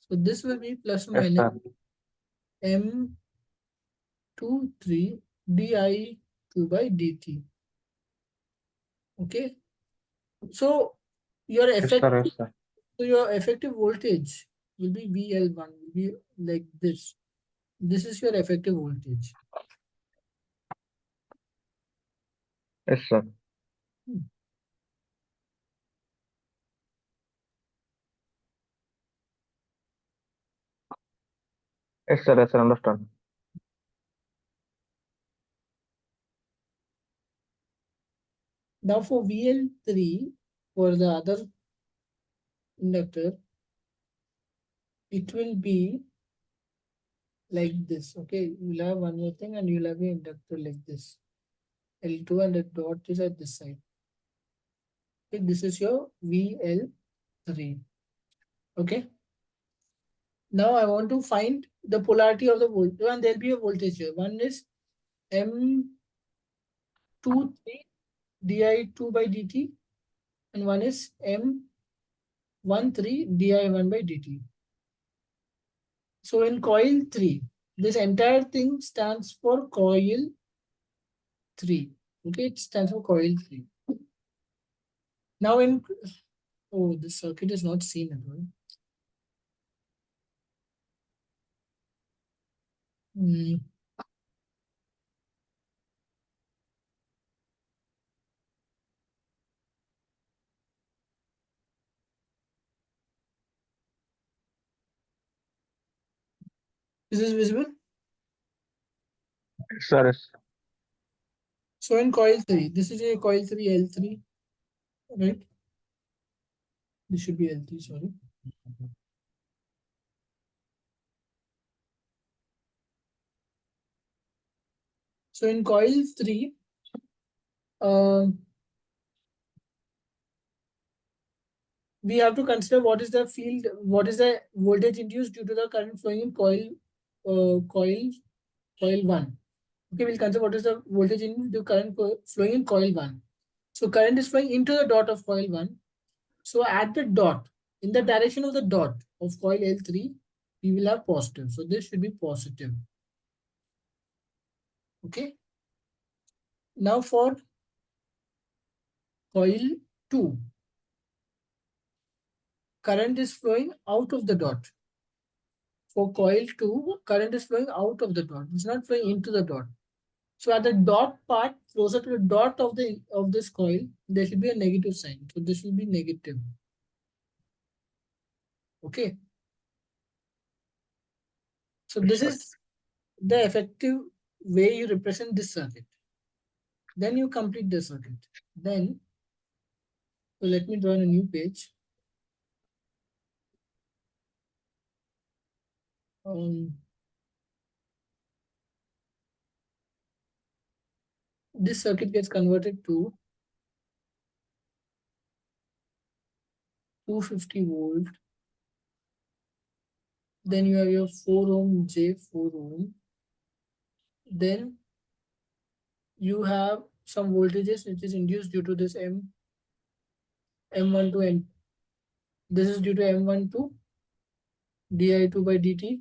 So this will be plus or Yes, minus sir. M23 di2 by dt. Okay. So your Yes, effect, sir. Yes, sir. so your effective voltage will be VL1, will be like this. This is your effective voltage. Yes, sir. Yes, sir. Yes, sir. Understand. Now for VL3, for the other inductor, it will be like this. Okay, you'll have one more thing and you'll have your inductor like this. L2 and the dot is at this side. Okay, this is your VL3. Okay. Now I want to find the polarity of the voltage, and there'll be a voltage here. One is M23 di2 by dt, and one is M13 di1 by dt. So in coil 3, this entire thing stands for coil 3. Okay, it stands for coil 3. Now the circuit is not seen at all. Is this visible? Yes, sir. Yes. So in coil 3, this is a coil 3 L3, right? This should be L3, sorry. So in coil 3, we have to consider what is the field, what is the voltage induced due to the current flowing in coil 1. Okay, we'll consider what is the voltage in the current flowing in coil 1. So current is flowing into the dot of coil 1. So at the dot, in the direction of the dot of coil L3, we will have positive. So this should be positive. Okay. Now for coil 2, current is flowing out of the dot. For coil 2, current is flowing out of the dot. It's not flowing into the dot. So at the dot part, closer to the dot of this coil, there should be a negative sign. So this will be negative. Okay. So this is the effective way you represent this circuit. Then you complete the circuit. Then, so let me draw on a new page. This circuit gets converted to 250 volt. Then you have your 4 ohm J4 ohm. Then you have some voltages which is induced due to this M1 to M. This is due to M12 di2 by dt.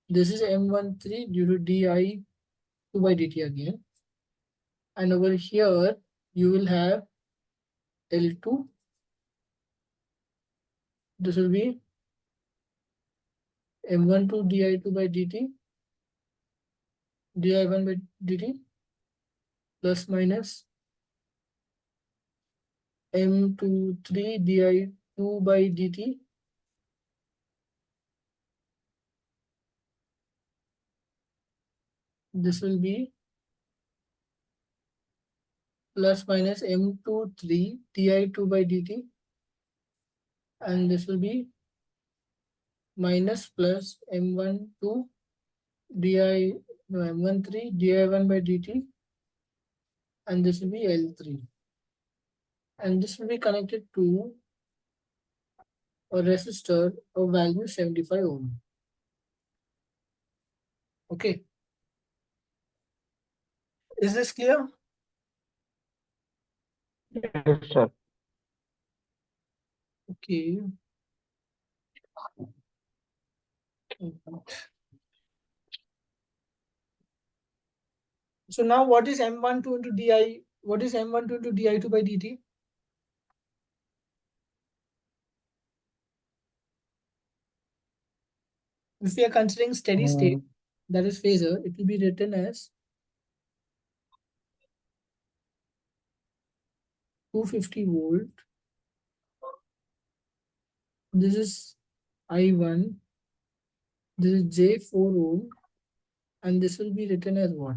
This is M13 due to di2 by dt again. And over here, you will have L2. This will be M12 di2 by dt, di1 by dt, plus minus M23 di2 by dt, this will be plus minus M23 di2 by dt, and this will be minus plus M12 M13 di1 by dt, and this will be L3, and this will be connected to a resistor of value 75 ohm. Okay, is this clear? Yes, sir. Okay. So now what is M12 into di? What is M12 into di2 by dt? If we are considering steady state, that is phasor, it will be written as 250 volt. This is I1. This is J4 ohm, and this will be written as what?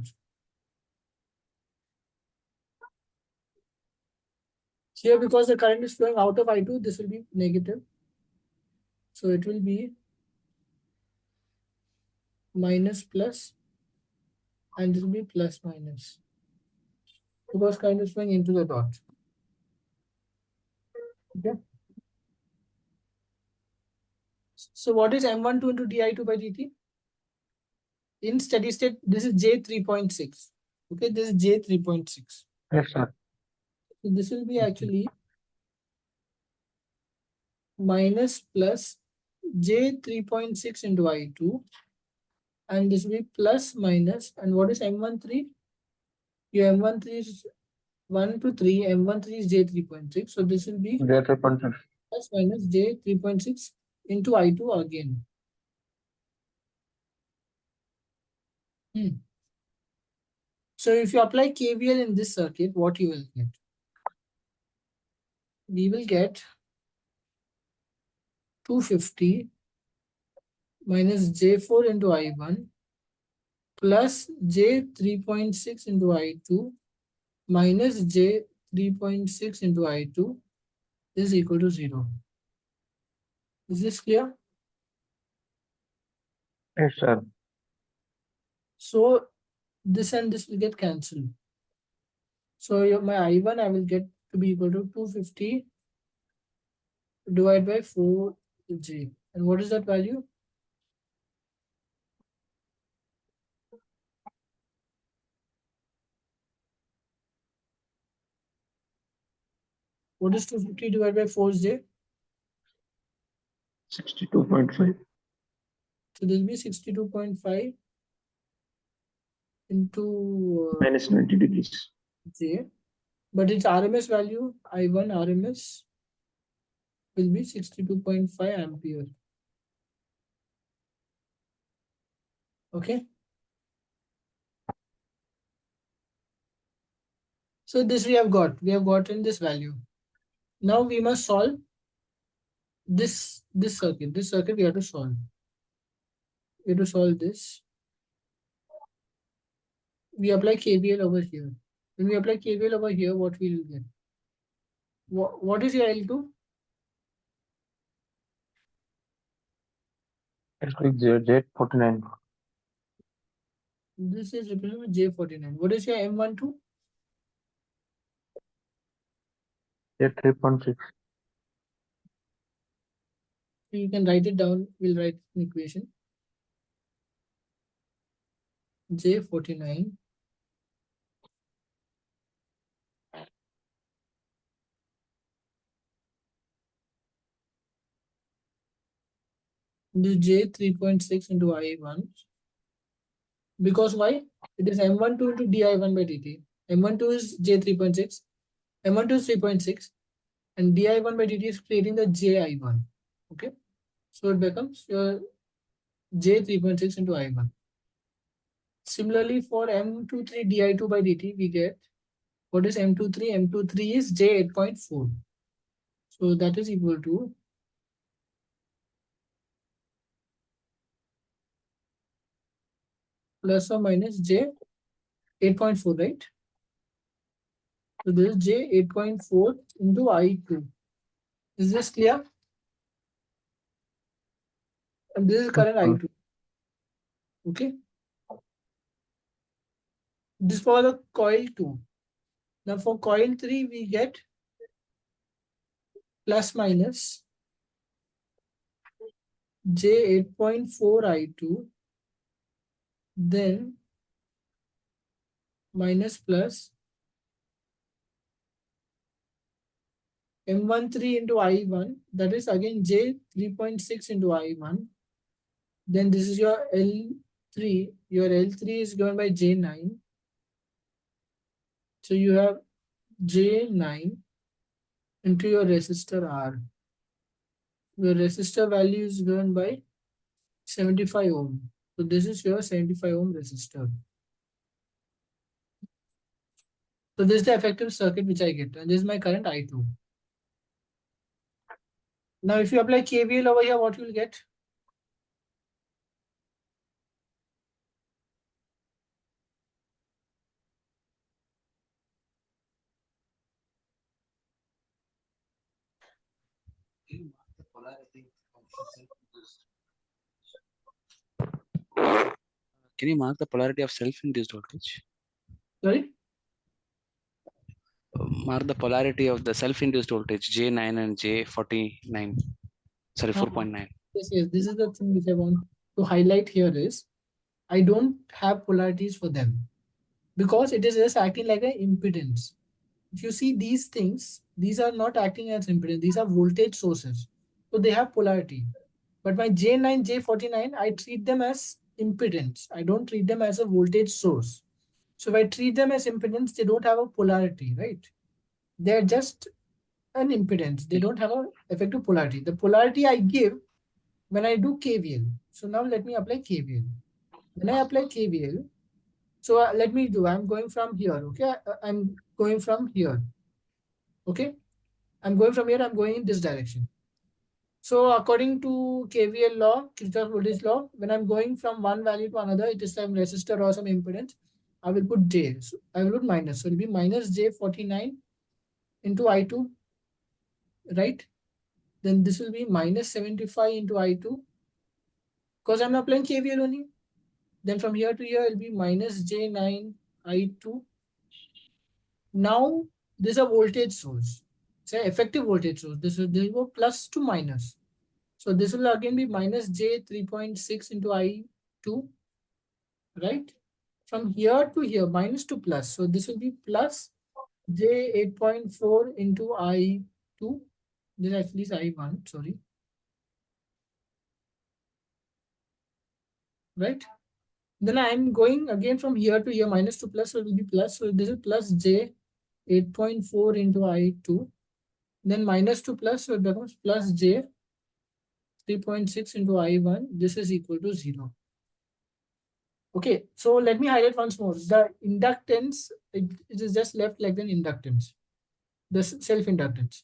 Here, because the current is flowing out of I2, this will be negative. So it will be minus plus, and this will be plus minus, because current is flowing into the dot. Okay. So what is M12 into di2 by dt? In steady state, this is J3.6. Okay, this is J3.6. Yes, sir. So this will be actually minus plus J3.6 into I2, and this will be plus minus, and what is M13? Your M13 is 1 to 3, M13 is J3.6, so this will be J3.6. plus minus J3.6 into I2 again. So if you apply KVL in this circuit, what you will get? We will get 250 minus J4 into I1 plus J3.6 into I2 minus J3.6 into I2 is equal to 0. Is this clear? Yes, sir. So this and this will get cancelled. So my I1 I will get to be equal to 250 divided by 4J. And what is that value? What is 250 divided by 4J? 62.5. So this will be 62.5 into Minus 90 degrees. J. But its RMS value, I1 RMS, will be 62.5 ampere. Okay. So this we have gotten this value. Now we must solve this circuit. This circuit we have to solve. We have to solve this. We apply KVL over here. When we apply KVL over here, what we will get? What is your L2? It's like J49. This is represented with J49. What is your M12? J3.6. So you can write it down. We'll write an equation. J49 This J 3.6 into I1. Because why? It is M12 into di1 by dt. M12 is J 3.6. M12 is 3.6. And di1 by dt is creating the Ji1. Okay. So it becomes your J 3.6 into I1. Similarly, for M23 di2 by dt, we get what is M23? M23 is J 8.4. So that is equal to plus or minus J 8.4, right? So this is J 8.4 into I2. Is this clear? And this is current I2. Okay. This for the coil 2. Now for coil 3, we get plus minus J 8.4 I2, then minus plus M13 into I1, that is again J 3.6 into I1. Then this is your L3. Your L3 is given by J9. So you have J9 into your resistor R. Your resistor value is given by 75 ohm. So this is your 75 ohm resistor. So this is the effective circuit which I get. And this is my current I2. Now if you apply KVL over here, what you will get? Can you mark the polarity of self-induced voltage? Sorry? Mark the polarity of the self-induced voltage J9 and J49. Sorry, 4.9. Yes, yes. This is the thing which I want to highlight here is I don't have polarities for them because it is just acting like an impedance. If you see these things, these are not acting as impedance. These are voltage sources. So they have polarity. But my J9, J49, I treat them as impedance. I don't treat them as a voltage source. So if I treat them as impedance, they don't have a polarity, right? They're just an impedance. They don't have an effective polarity. The polarity I give when I do KVL. So now let me apply KVL. When I apply KVL, so let me do, I'm going from here, okay? I'm going from here, okay? I'm going from here, I'm going in this direction. So according to KVL law, Kirchhoff voltage law, when I'm going from one value to another, it is some resistor or some impedance, I will put J. So I will put minus. So it will be minus J49 into I2, right? Then this will be minus 75 into I2 because I'm applying KVL only. Then from here to here, it will be minus J9 I2. Now, this is a voltage source. It's an effective voltage source. This will go plus to minus. So this will again be minus J 3.6 into I2, right? From here to here, minus to plus. So this will be plus J 8.4 into I2. This actually is I1, sorry. Right? Then I'm going again from here to here, minus to plus, so it will be plus. So this is plus J 8.4 into I2. Then minus to plus, so it becomes plus J 3.6 into I1. This is equal to 0. Okay, so let me highlight once more. The inductance, it is just left like an inductance, the self-inductance.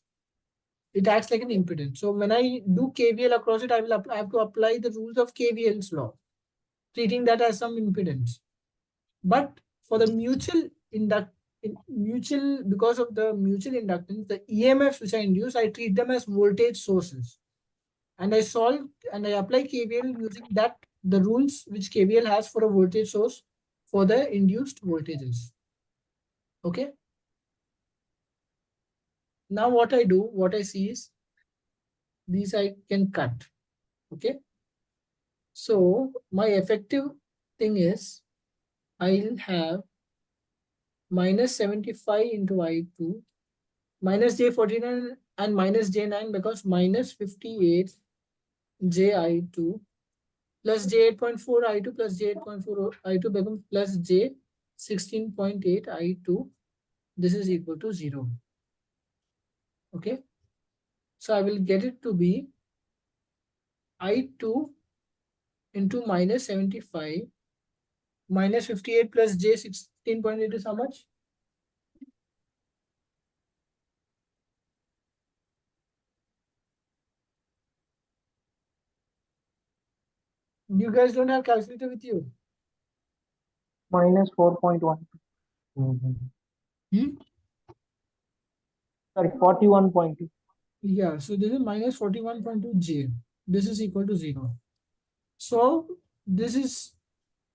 It acts like an impedance. So when I do KVL across it, I have to apply the rules of KVL's law, treating that as some impedance. But for the because of the mutual inductance, the EMFs which I induce, I treat them as voltage sources. And I solve and I apply KVL using that, the rules which KVL has for a voltage source for the induced voltages. Okay. Now what I do, what I see is these I can cut. Okay. So my effective thing is I'll have minus 75 into I2, minus J49 and minus J9 because minus 58 Ji2 plus J8.4 I2 plus J8.4 I2 becomes plus J16.8 I2. This is equal to 0. Okay. So I will get it to be I2 into minus 75 minus 58 plus J16.8 is how much? You guys don't have calculator with you? Minus 4.1. Hmm? Sorry, 41.2. Yeah, so this is minus 41.2 J. This is equal to 0. So this is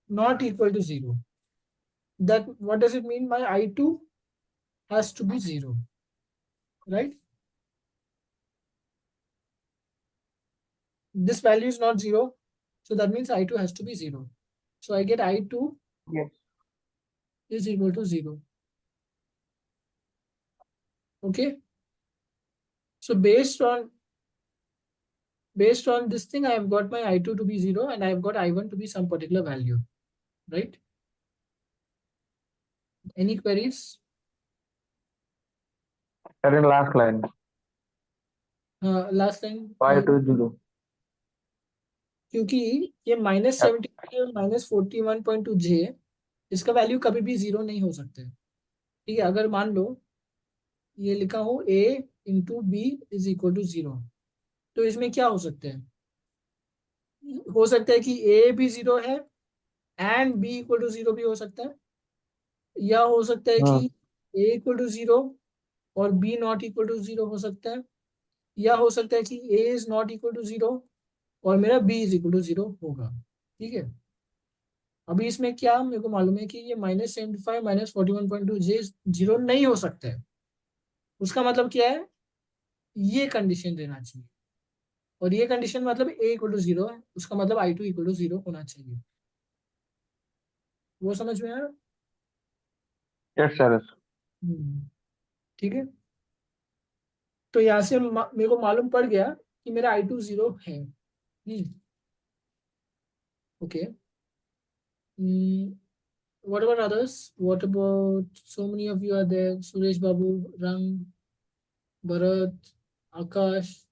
not equal to 0. That what does it mean? My I2 has to be 0. Right? This value is not 0. So that means I2 has to be 0. So I get I2 Yes. is equal to 0. Okay. So based on this thing, I have got my I2 to be 0 and I have got I1 to be some particular value. Right? Any queries? Sir, in last line. Last line. Y20. क्योंकि ये minus 70 minus 41.2 जे इसका value कभी भी 0 नहीं हो सकता है. ठीक है, अगर मान लो ये लिखा हो a into B is equal to 0, तो इसमें क्या हो सकता है? हो सकता है कि a भी 0 है एंड b इक्वल टू 0 भी हो सकता है, या हो सकता है कि a इक्वल टू 0 और b नॉट इक्वल टू 0 हो सकता है, या हो सकता है कि a is not equal to 0 और मेरा b इज इक्वल टू 0 होगा. ठीक है, अभी इसमें क्या मेरे को मालूम है कि ये माइनस 75 माइनस 41.2 जे 0 नहीं हो सकता है. उसका मतलब क्या है? ये कंडीशन देना चाहिए, और ये कंडीशन मतलब a इक्वल टू 0 है, उसका मतलब I2 इक्वल टू 0 होना चाहिए. वो समझ में आया? Yes, sir. ठीक है, तो यहाँ से मेरे को मालूम पड़ गया कि मेरा I2 0 है. Okay. What about others? What about, so many of you are there? Suresh Babu, Rang, Bharat, Akash.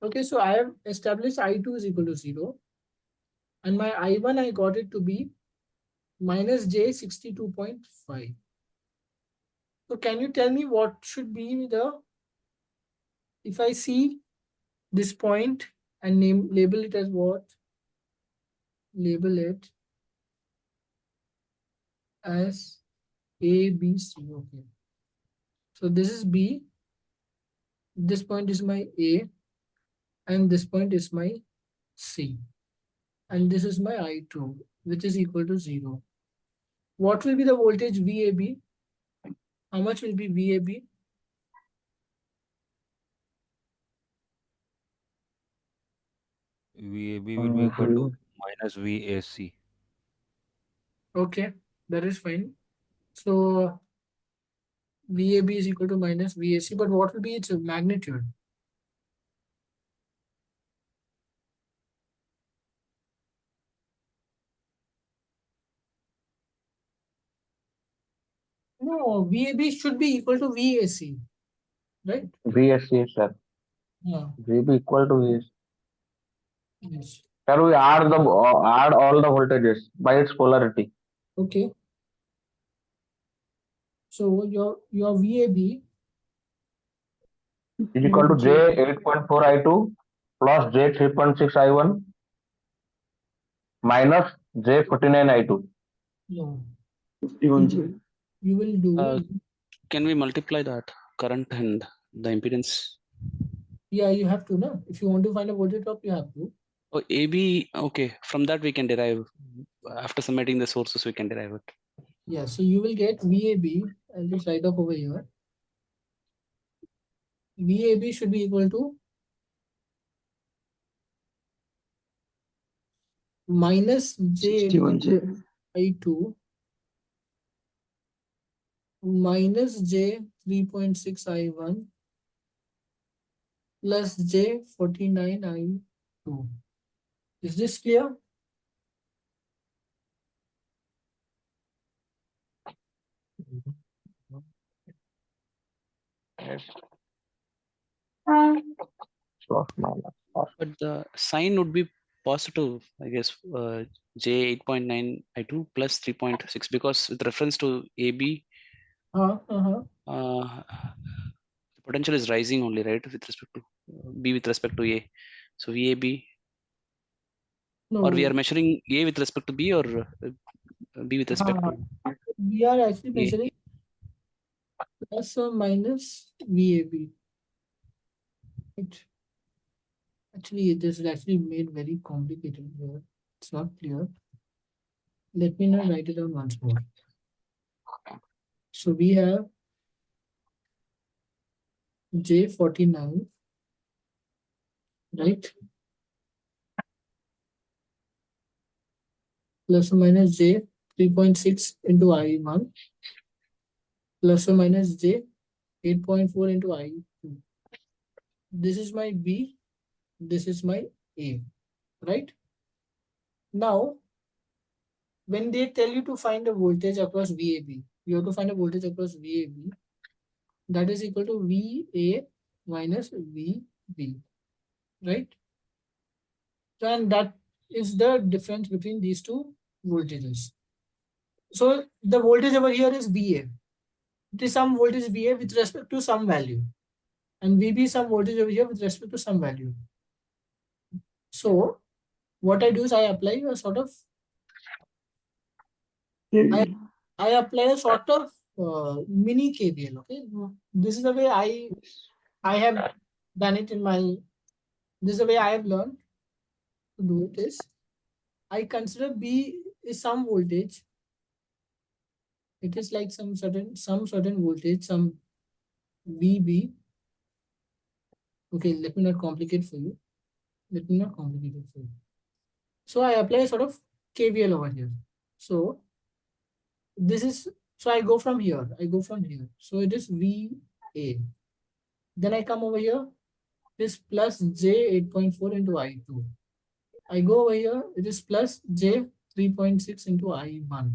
Okay, so I have established I2 is equal to 0. And my I1, I got it to be minus J62.5. So can you tell me what should be the, if I see this point and label it as what? Label it as A, B, C. Okay. So this is B. This point is my A. And this point is my C. And this is my I2, which is equal to 0. What will be the voltage VAB? How much will be VAB? VAB will be equal to minus VAC. Okay, that is fine. So VAB is equal to minus VAC, but what will be its magnitude? No, VAB should be equal to VAC, right? VSC, sir. Yeah. VB equal to VSC. Yes. Sir, we add all the voltages by its polarity. Okay. So your VAB Is equal to J8.4 I2 plus J3.6 I1 minus J49 I2. no. 51J. You will do. Can we multiply that current and the impedance? Yeah, you have to, no? If you want to find a voltage drop, you have to. Oh, AB, okay. From that we can derive. After summating the sources, we can derive it. Yeah, so you will get VAB. I'll just write off over here. VAB should be equal to minus J61J. I2 minus J3.6 I1 plus J49I2. Is this clear? But the sign would be positive, I guess. J 8.9 I2 plus 3.6, because with reference to AB, the potential is rising only, right? With respect to B with respect to A. So VAB, No. or we are measuring A with respect to B, or B with respect to we are actually A. measuring plus or minus VAB. Right. Actually, this is actually made very complicated here. It's not clear. Let me now write it down once more. So we have J49, right? Plus or minus J 3.6 into I1 plus or minus J 8.4 into I2. This is my B, this is my A, right? Now, when they tell you to find a voltage across VAB, you have to find a voltage across VAB that is equal to VA minus VB, right? And that is the difference between these two voltages. So the voltage over here is VA. It is some voltage VA with respect to some value. And VB is some voltage over here with respect to some value. So what I do is I apply a sort of I apply a sort of mini KVL. Okay, this is the way I have done it in my. This is the way I have learned to do it. Is I consider B is some voltage. It is like some certain voltage, some VB. Okay, let me not complicate for you. So I apply a sort of KVL over here. So this is, so I go from here. So it is VA. Then I come over here. This plus J 8.4 into I2. I go over here. It is plus J 3.6 into I1.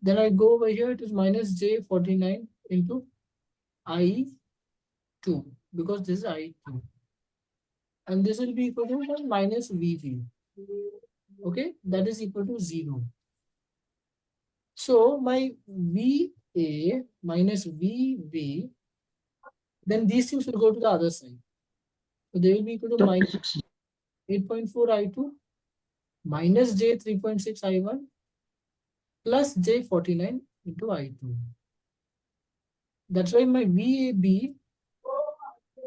Then I go over here. It is minus J 49 into I2, because this is I2. And this will be equal to minus VV. Okay, that is equal to 0. So my VA minus VB, then these things will go to the other side. So they will be equal to minus 8.4 I2 minus J 3.6 I1 plus J 49 into I2. That's why my VAB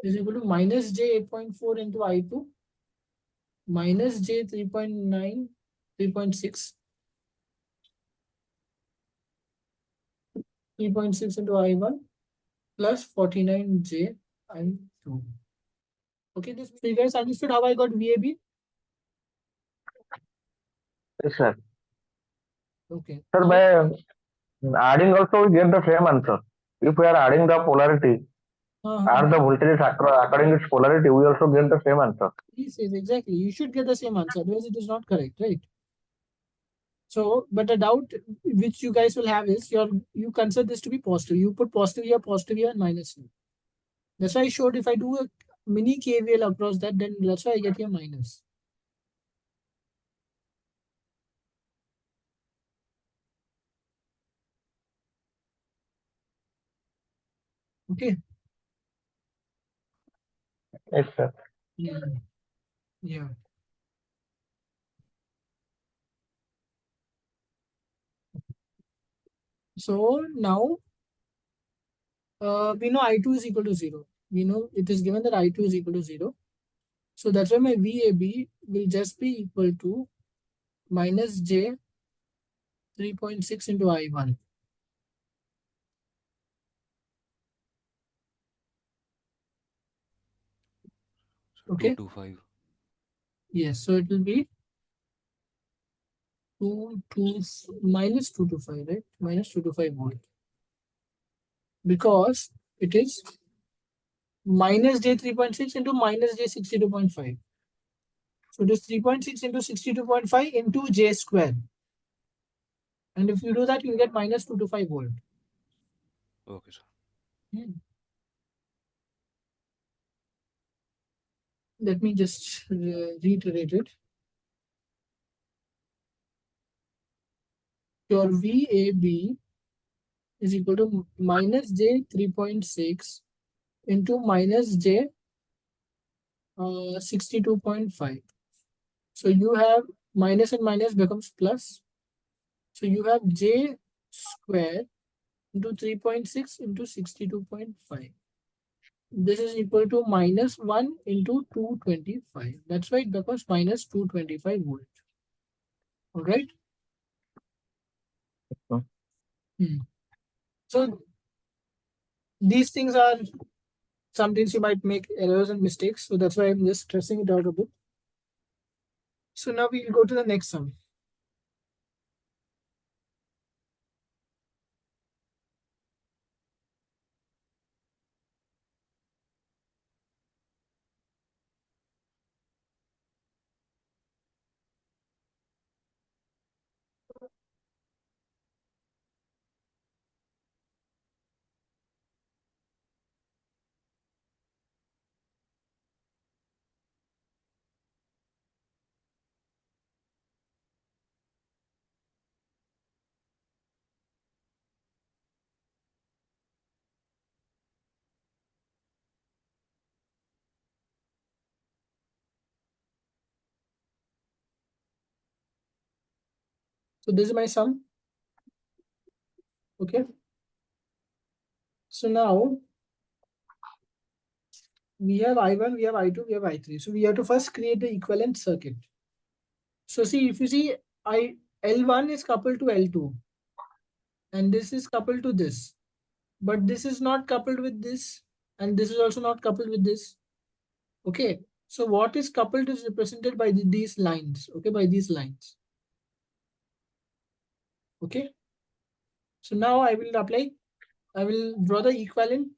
is equal to minus J 8.4 into I2 minus J 3.9, 3.6 into I1 plus 49J I2. Okay, this, you guys understood how I got VAB? Yes, sir. Okay. Sir, Now, by adding also we get the same answer. If we are adding the polarity, add the voltage according to its polarity, we also get the same answer. yes, exactly. You should get the same answer. Otherwise, it is not correct, right? So, but the doubt which you guys will have is you consider this to be positive. You put positive here, and minus here. That's why I showed if I do a mini KVL across that, then that's why I get here minus. Okay. Yes, sir. Yeah. So now we know I2 is equal to 0. We know it is given that I2 is equal to 0. So that's why my VAB will just be equal to minus J 3.6 into I1. So Okay. 225. Yes, so it will be minus 225, right? Minus 225 volt. Because it is minus J 3.6 into minus J 62.5. So it is 3.6 into 62.5 into J square. And if you do that, you'll get minus 225 volt. Okay, sir. Let me just reiterate it. Your VAB is equal to minus J 3.6 into minus J 62.5. So you have minus and minus becomes plus. So you have J square into 3.6 into 62.5. This is equal to minus 1 into 225. That's why it becomes minus 225 volt. All right. So these things are sometimes you might make errors and mistakes. So that's why I'm just stressing it out a bit. So now we'll go to the next sum. So this is my sum. Okay. So now we have I1, we have I2, we have I3. So we have to first create the equivalent circuit. So see, if you see, L1 is coupled to L2. And this is coupled to this. But this is not coupled with this. And this is also not coupled with this. Okay. So what is coupled is represented by these lines. Okay, by these lines. Okay. So now I will draw the equivalent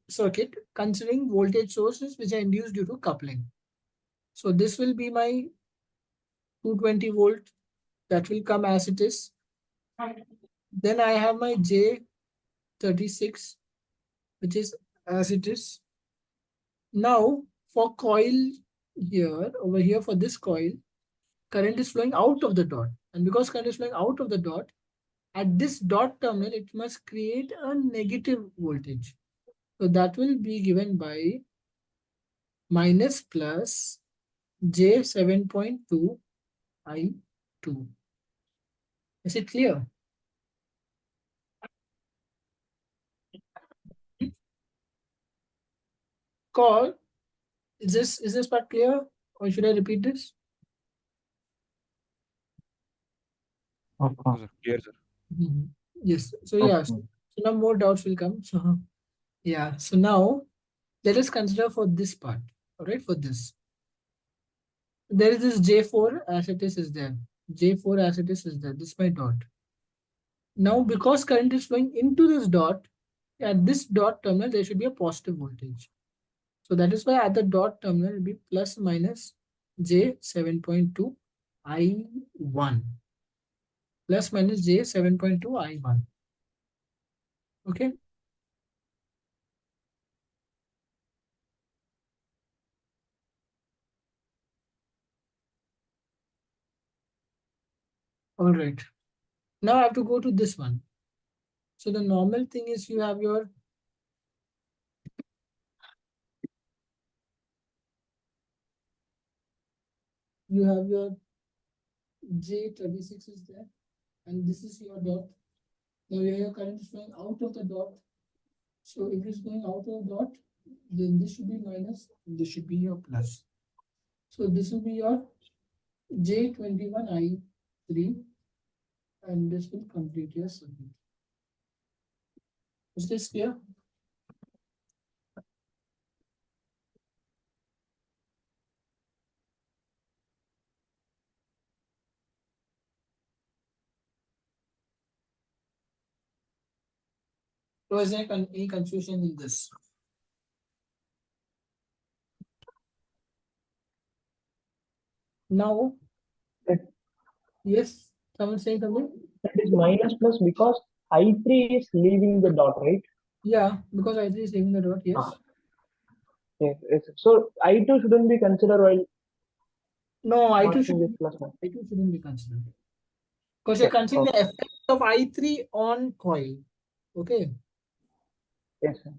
circuit considering voltage sources which are induced due to coupling. So this will be my 220 volt. That will come as it is. Then I have my J36, which is as it is. Now for coil here, over here for this coil, current is flowing out of the dot. And because current is flowing out of the dot, at this dot terminal, it must create a negative voltage. So that will be given by minus plus J 7.2 I2. Is it clear? Call, is this part clear? Or should I repeat this? Okay. Okay, sir. Clear, sir. Yes. So yeah, so now more doubts will come. So yeah, so now let us consider for this part. All right, for this. There is this J4 as it is there. J4 as it is there. This is my dot. Now, because current is flowing into this dot, at this dot terminal, there should be a positive voltage. So that is why at the dot terminal, it will be plus minus J 7.2 I1. Plus minus J 7.2 I1. Okay. All right. Now I have to go to this one. So the normal thing is you have your J36 is there, and this is your dot. Now your current is flowing out of the dot. So if it's going out of the dot, then this should be minus, this should be your plus. So this will be your J21I3, and this will complete your circuit. Is this clear? So is there any confusion in this? Now, That, yes, someone saying something? that is minus plus because I3 is leaving the dot, right? Yeah, because I3 is leaving the dot, yes. Ah, yes, yes. So I2 shouldn't be considered while No, I2 marking shouldn't, this plus one. I2 shouldn't be considered. Because you're Okay, considering the okay. effect of I3 on coil. Okay. Yes, sir.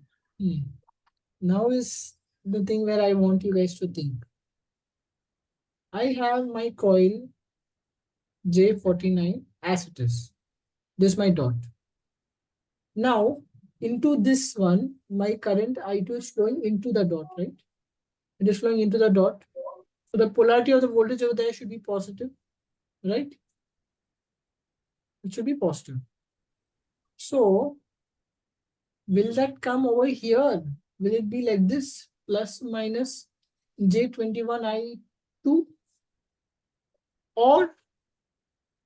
Now is the thing where I want you guys to think. I have my coil J49 as it is. This is my dot. Now, into this one, my current I2 is flowing into the dot, right? It is flowing into the dot. So the polarity of the voltage over there should be positive, right? It should be positive. So, will that come over here? Will it be like this? Plus minus J21I2? Or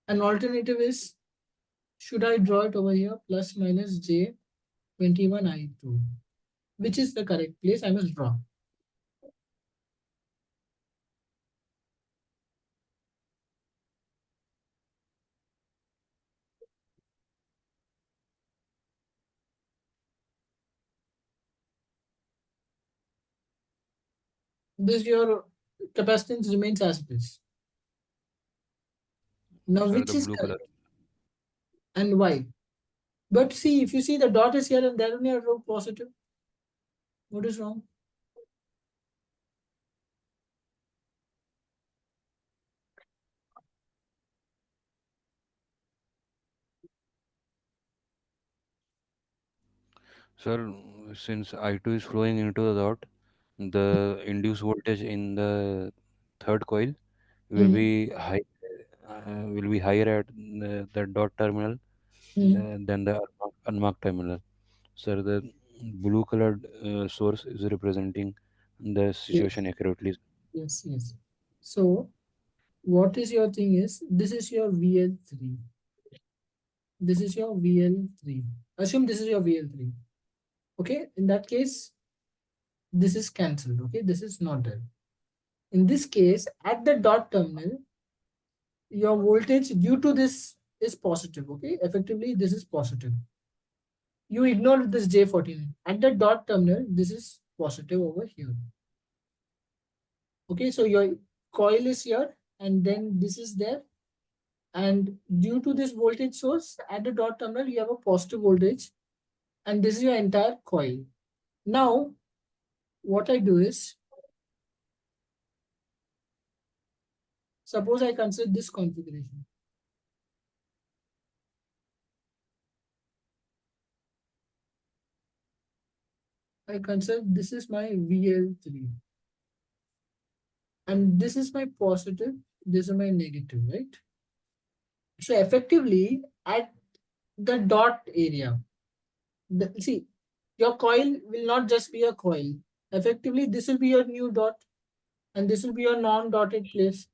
an alternative is, should I draw it over here? Plus minus J21I2. Which is the correct place I must draw? This your capacitance remains as it is. Now, Sir, which the is blue color. correct and why? But see, if you see the dot is here and there only I wrote positive. What is wrong? Sir, since I2 is flowing into the dot, the induced voltage in the third coil will be high, will be higher at the dot terminal than the unmarked terminal. Sir, the blue colored source is representing the Yes, situation accurately. yes, yes. So, what is your thing is, this is your VL3. This is your VL3. Assume this is your VL3. Okay, in that case, this is cancelled. Okay, this is not there. In this case, at the dot terminal, your voltage due to this is positive. Okay, effectively, this is positive. You ignore this J49. At the dot terminal, this is positive over here. Okay, so your coil is here, and then this is there. And due to this voltage source at the dot terminal, you have a positive voltage, and this is your entire coil. Now, what I do is, suppose I consider this configuration. I consider this is my VL3. And this is my positive, this is my negative, right? So effectively, at the dot area, see, your coil will not just be a coil. Effectively, this will be your new dot, and this will be your non-dotted place.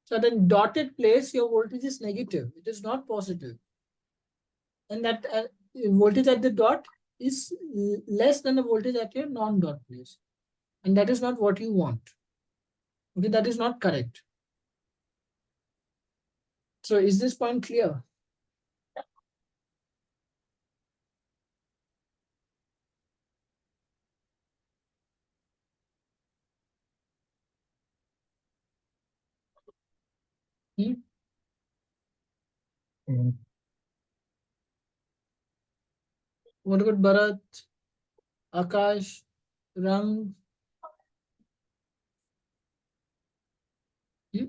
So then dotted place, your voltage is negative. It is not positive. And that voltage at the dot is less than the voltage at your non-dot place. And that is not what you want. Okay, that is not correct. So is this point clear? Hmm? What about Bharat, Akash, Rang? Hmm?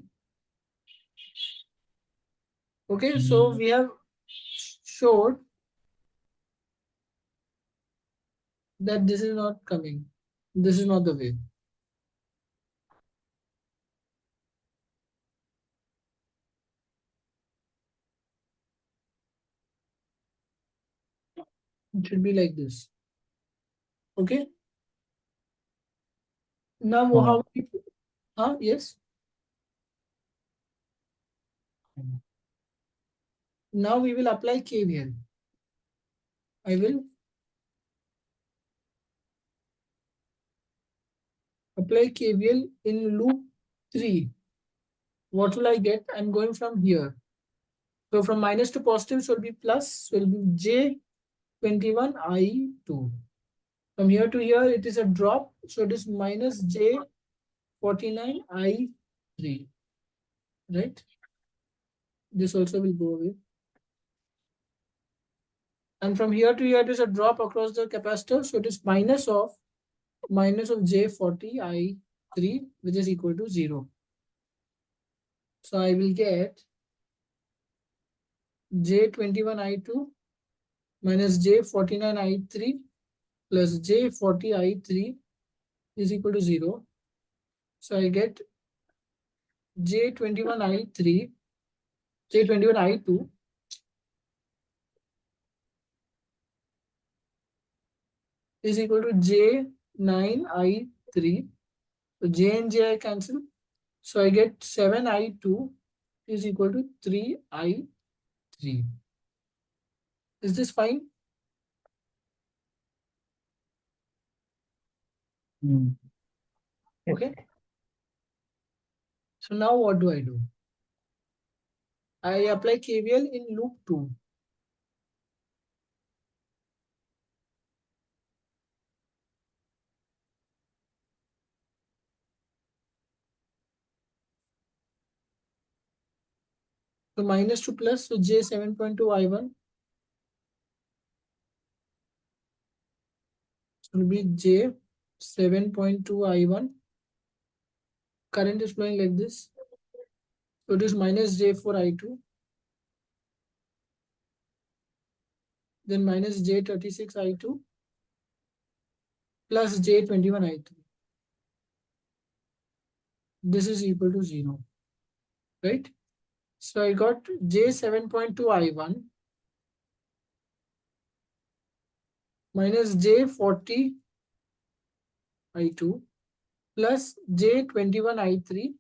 Okay, so we have showed that this is not coming. This is not the way. It should be like this. Okay. Now how? Yes. Now we will apply KVL. I will apply KVL in loop 3. what will I get? I'm going from here. So from minus to positive, so it will be plus, so it will be J21 I2. From here to here, it is a drop, so it is minus J49 I3. Right? This also will go away. And from here to here, it is a drop across the capacitor, so it is minus of J40 I3, which is equal to 0. So I will get J21 I2 minus J49 I3 plus J40 I3 is equal to 0. So I get J21 I3, J21 I2 is equal to J9 I3. So J and J I cancel. So I get 7 I2 is equal to 3 I3. Is this fine? Okay. So now what do? I apply KVL in loop 2. So minus to plus, so J7.2 I1. So it will be J7.2 I1. Current is flowing like this. So it is minus J4 I2. Then minus J36 I2 plus J21 I3. This is equal to 0. Right? So I got J7.2 I1 minus J40 I2 plus J21 I3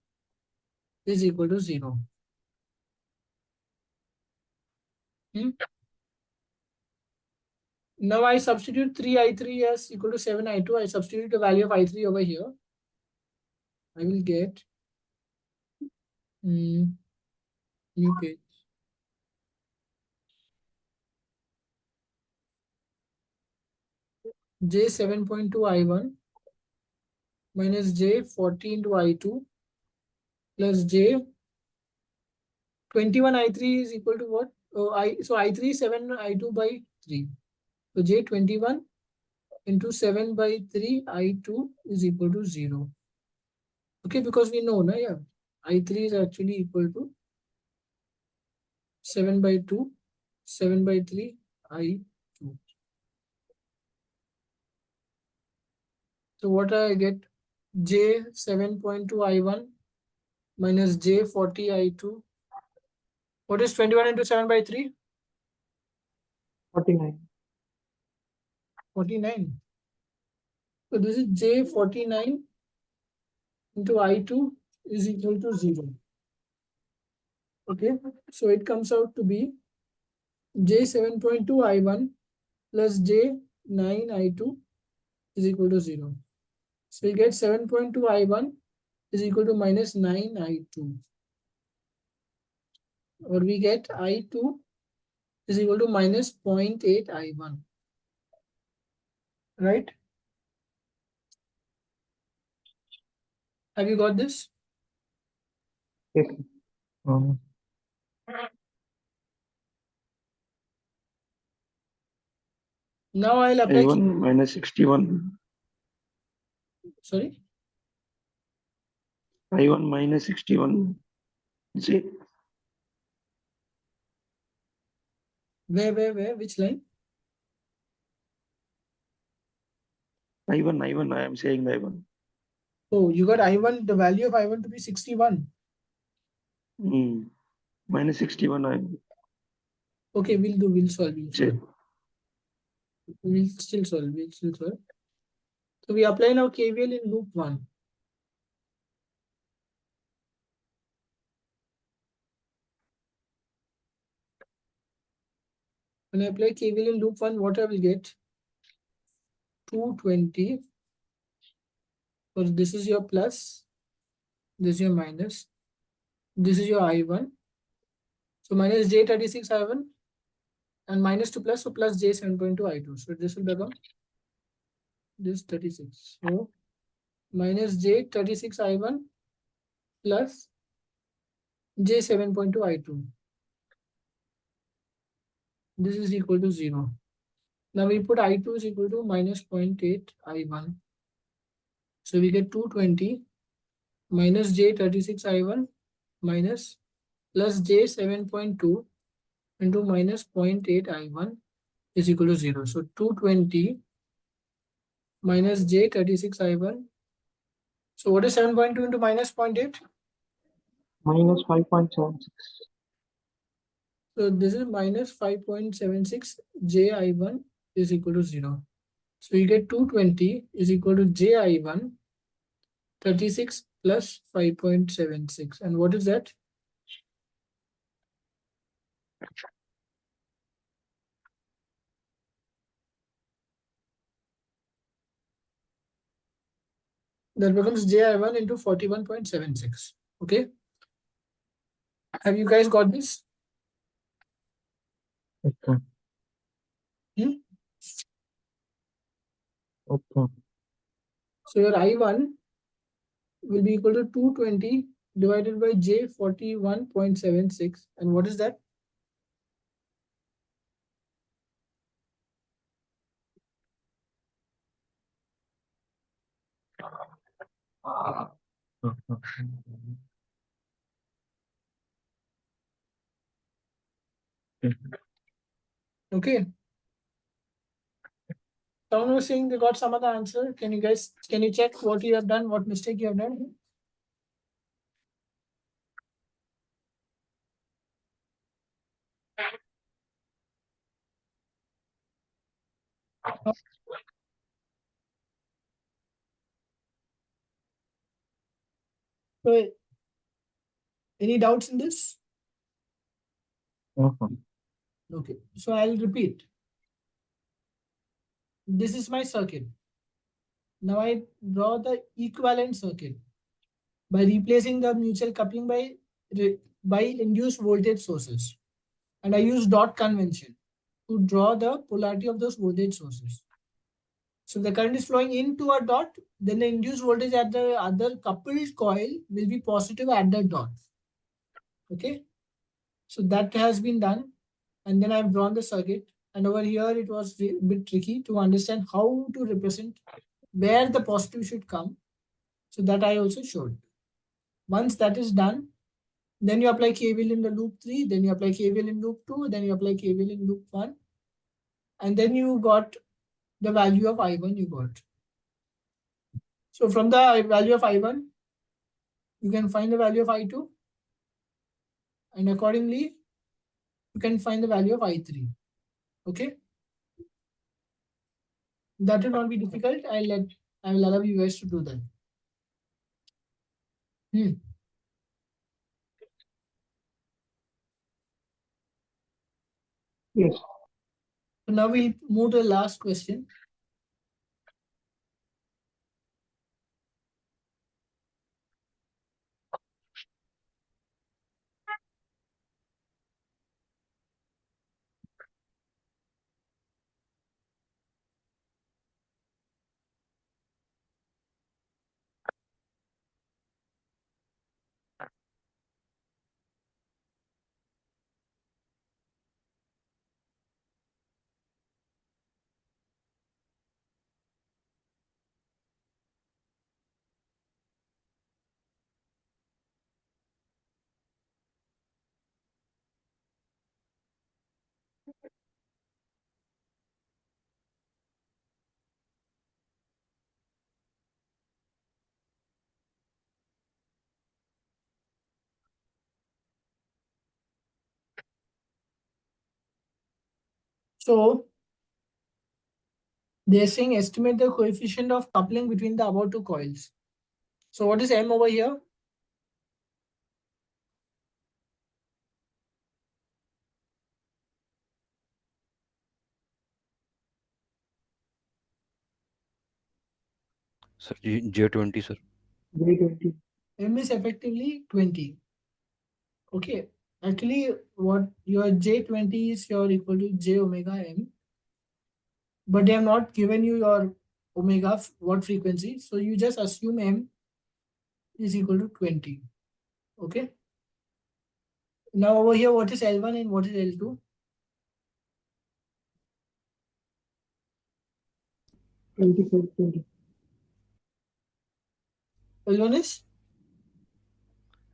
is equal to 0. Now I substitute 3I3 as equal to 7I2. I substitute the value of I3 over here. I will get new page. J7.2 I1 minus J40 into I2 plus J21 I3 is equal to what? So I3 7 I2 by 3. So J21 into 7 by 3 I2 is equal to 0. Okay, because we know, yeah, I3 is actually equal to 7 by 2, 7 by 3 I2. So what I get? J7.2 I1 minus J40 I2. What is 21 into 7 by 3? 49. 49. So this is J49 into I2 is equal to 0. Okay, so it comes out to be J7.2 I1 plus J9 I2 is equal to 0. So we get 7.2 I1 is equal to minus 9 I2. Or we get I2 is equal to minus 0.8 I1. Right? Have you got this? Yes. Now I'll apply. I1 minus 61. Sorry? I1 minus 61. See, Where? Which line? I1, I am saying I1. Oh, you got I1, the value of I1 to be 61. Minus 61. Okay, we'll solve. See. We'll still solve. So we apply now KVL in loop 1. When I apply KVL in loop 1, what I will get? 220. So this is your plus, this is your minus. This is your I1. So minus J36 I1 and minus to plus, so plus J7.2 I2. So this will become this 36. So minus J36 I1 plus J7.2 I2. This is equal to 0. Now we put I2 is equal to minus 0.8 I1. So we get 220 minus J36 I1 minus plus J7.2 into minus 0.8 I1 is equal to 0. So 220 minus J36 I1. So what is 7.2 into minus 0.8? Minus 5.76. So this is minus 5.76 Ji1 is equal to 0. So you get 220 is equal to Ji1 36 plus 5.76. And what is that? That becomes Ji1 into 41.76. Okay. Have you guys got this? Okay. Hmm? Okay. So your I1 will be equal to 220 divided by J 41.76. And what is that? Okay. Someone was saying they got some other answer. Can you check what you have done, what mistake you have done? So, any doubts in this? Okay, so I'll repeat. This is my circuit. Now I draw the equivalent circuit by replacing the mutual coupling by induced voltage sources. And I use dot convention to draw the polarity of those voltage sources. So if the current is flowing into a dot, then the induced voltage at the other coupled coil will be positive at the dot. Okay. So that has been done. And then I've drawn the circuit. And over here, it was a bit tricky to understand how to represent where the positive should come. So that I also showed. Once that is done, then you apply KVL in the loop 3, then you apply KVL in loop 2, then you apply KVL in loop 1. And then you got the value of I1 you got. So from the value of I1, you can find the value of I2. And accordingly, you can find the value of I3. Okay. That will not be difficult. I will allow you guys to do that. Yes. So now we'll move to the last question. So they're saying estimate the coefficient of coupling between the above two coils. So what is M over here? Sir, J20, sir. J20. M is effectively 20. Okay. Actually, what your J20 is your equal to J omega M, but they have not given you your omega what frequency. So you just assume M is equal to 20. Okay. Now over here, what is L1 and what is L2? 25, 20. L1 is?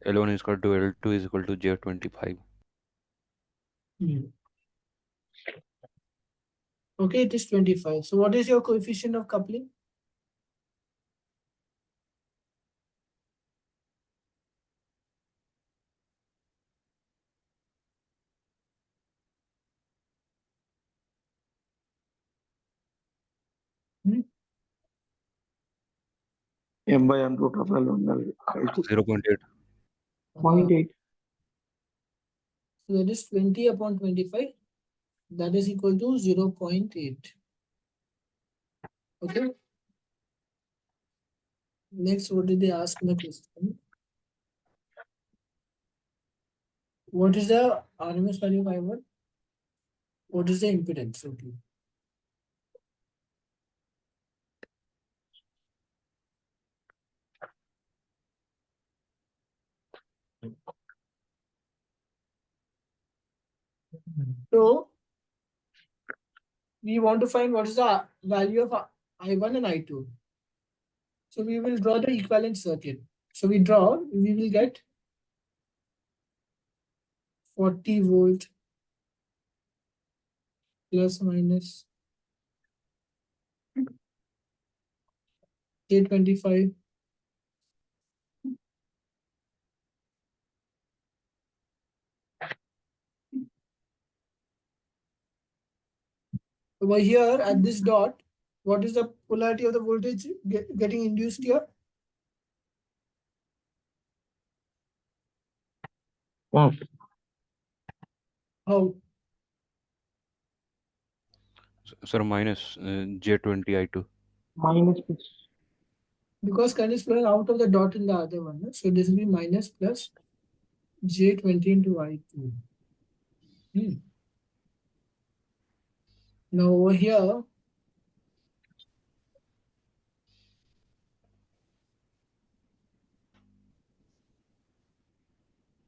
L1 is equal to L2 is equal to J25. Okay, it is 25. So what is your coefficient of coupling? M by M root of L1 L2. 0.8. 0.8. So that is 20 upon 25. That is equal to 0.8. Okay. Next, what did they ask in the question? What is the RMS value of I1? What is the impedance? Okay. So we want to find what is the value of I1 and I2. So we will draw the equivalent circuit. So we will get 40 volt plus minus J25 over here at this dot. What is the polarity of the voltage getting induced here? How? Sir, minus J20I2. Minus plus. Because current is flowing out of the dot in the other one. No? So this will be minus plus J20 into I2. Now over here,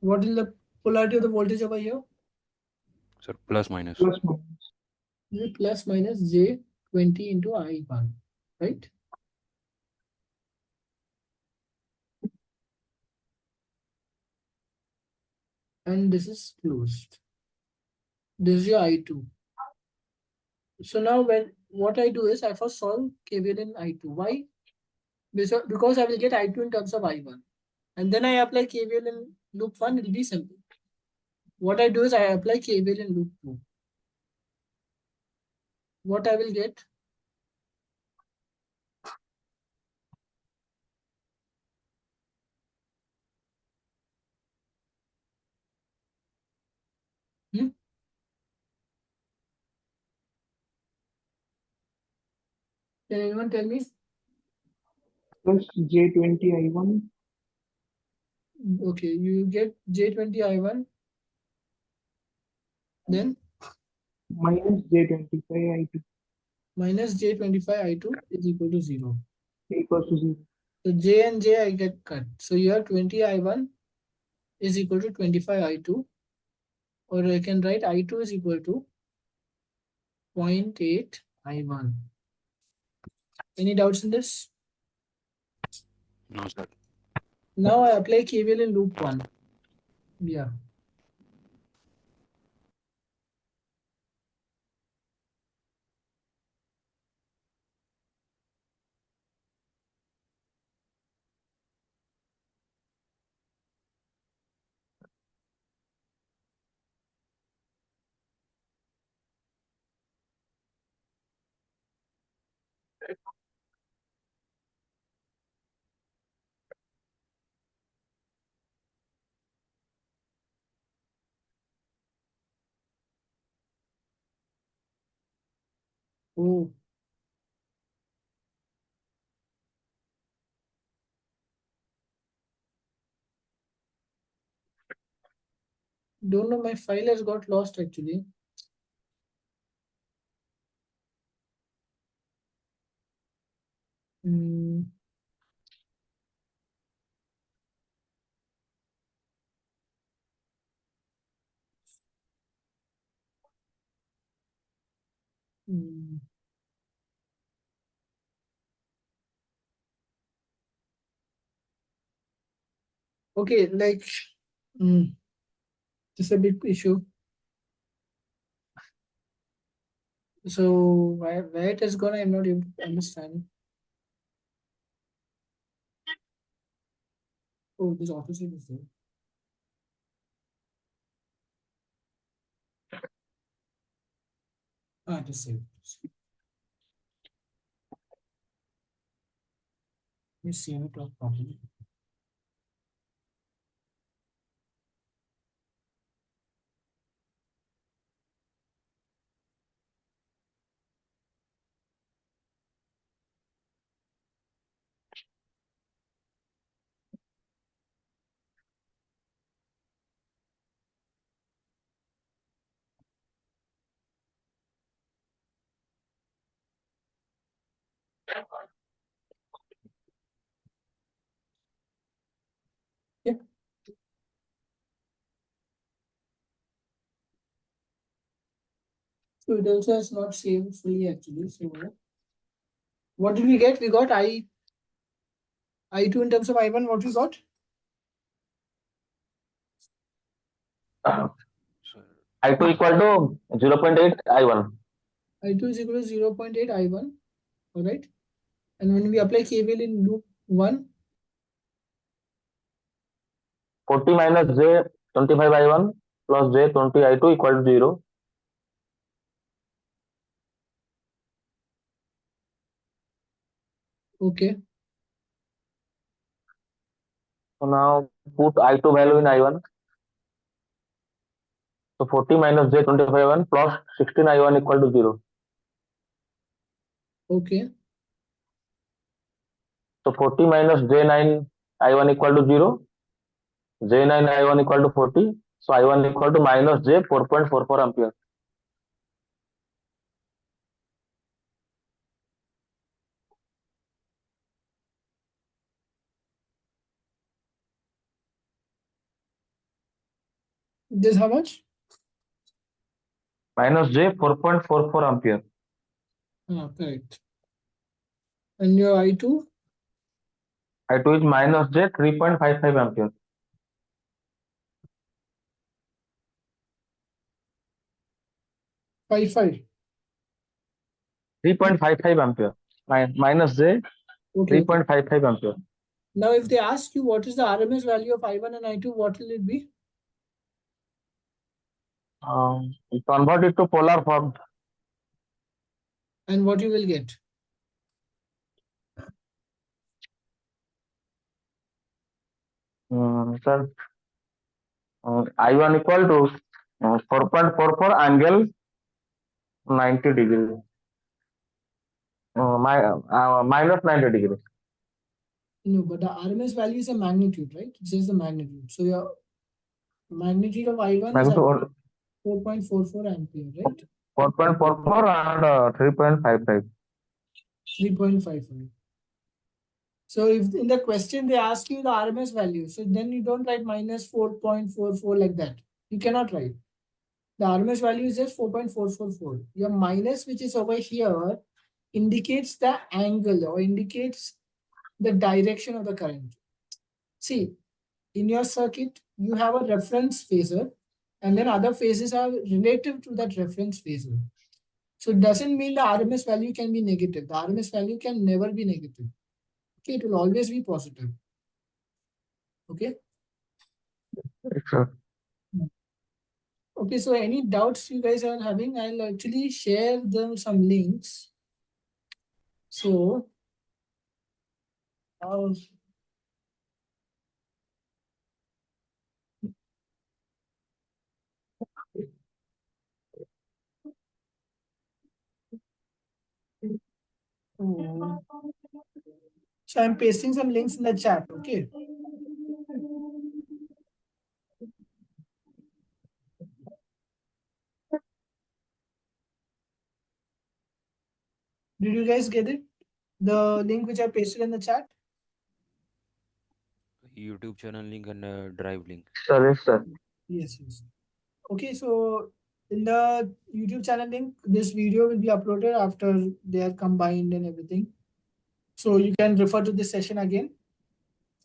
what is the polarity of the voltage over here? Sir, plus minus. Plus minus. This is plus minus J20 into I1, right? And this is closed. This is your I2. So now what I do is I first solve KVL in I2. Why? Because I will get I2 in terms of I1. And then I apply KVL in loop 1, it will be simple. What I do is I apply KVL in loop 2. What I will get? Hmm? Can anyone tell me? Plus J20 I1. Okay, you get J20 I1. Then Minus J25 I2. minus J25 I2 is equal to 0. Equals to 0. So J and J I get cut. So here 20 I1 is equal to 25 I2. Or I can write I2 is equal to 0.8 I1. Any doubts in this? No, sir. Now I apply KVL in loop 1. Yeah. Oh, Don't know, my file has got lost actually. Hmm. Hmm. Okay, like, just a big issue. So where it has gone, I'm not able to understand. Oh, this auto save is there. Ah, just save. Let me see it properly. Yeah. So it also has not saved fully actually. So what did we get? We got I2 in terms of I1. What we got? I2 equal to 0.8 I1. I2 is equal to 0.8 I1. All right. And when we apply KVL in loop 1, 40 minus J 25 I1 plus J 20 I2 equal to 0. okay. So now put I2 value in I1. So 40 minus J 25 I1 plus 16 I1 equal to 0. Okay. So 40 minus J9 I1 equal to 0. J9 I1 equal to 40. So I1 equal to minus J 4.44 ampere. This how much? Minus J 4.44 ampere. Ah, correct. And your I2? I2 is minus J 3.55 ampere. 55. 3.55 ampere. Minus J Okay, okay. 3.55 ampere. Now, if they ask you what is the RMS value of I1 and I2, what will it be? Convert it to polar form. And what you will get? Sir, I1 equal to 4.44 angle 90 degree. Minus 90 degree. No, but the RMS value is a magnitude, right? It says the magnitude. So your magnitude of I1 is 4.44 ampere, right? 4.44 and 3.55. 3.55. So if in the question they ask you the RMS value, so then you don't write minus 4.44 like that. You cannot write. The RMS value is just 4.444. Your minus, which is over here, indicates the angle or indicates the direction of the current. See, in your circuit, you have a reference phasor, and then other phases are relative to that reference phasor. So it doesn't mean the RMS value can be negative. The RMS value can never be negative. Okay, it will always be positive. Okay. Sure. Okay, so any doubts you guys are having, I'll actually share them some links. So, so I'm pasting some links in the chat. Okay. guys get it? The link which I pasted in the chat? YouTube channel link and drive link. Sir, yes, sir. Yes, yes. Okay, so in the YouTube channel link, this video will be uploaded after they are combined and everything. So you can refer to this session again.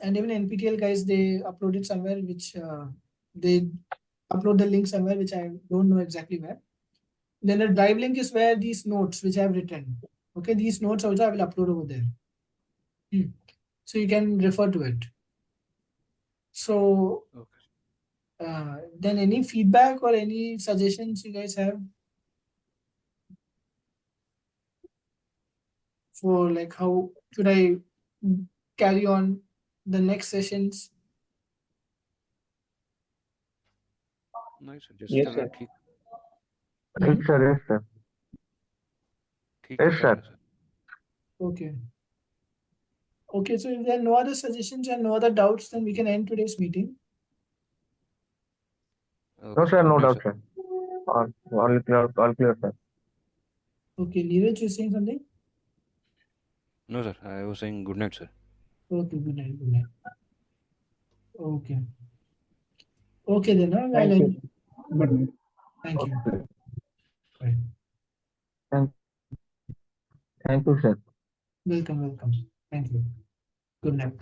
And even NPTEL guys, they uploaded somewhere which they upload the link somewhere which I don't know exactly where. Then the drive link is where these notes which I have written. Okay, these notes also I will upload over there. So you can refer to it. So then any feedback or any suggestions you guys have for like how should I carry on the next sessions? Nice, just Yes, sir. ठीक Yes, sir. Yes, sir. ठीक Yes, तो चल रहा sir. है, sir. Okay. Okay, so if there are no other suggestions and no other doubts, then we can end today's meeting. No, sir. No doubt, sir. All clear, sir. Okay, Neeraj, you're saying something? No, sir. I was saying good night, sir. Okay, good night, good night. Okay. Okay, then I'll Thank you. end. Good night. Thank you. Okay. Bye. Thank you, sir. Welcome, welcome. Thank you. Good night.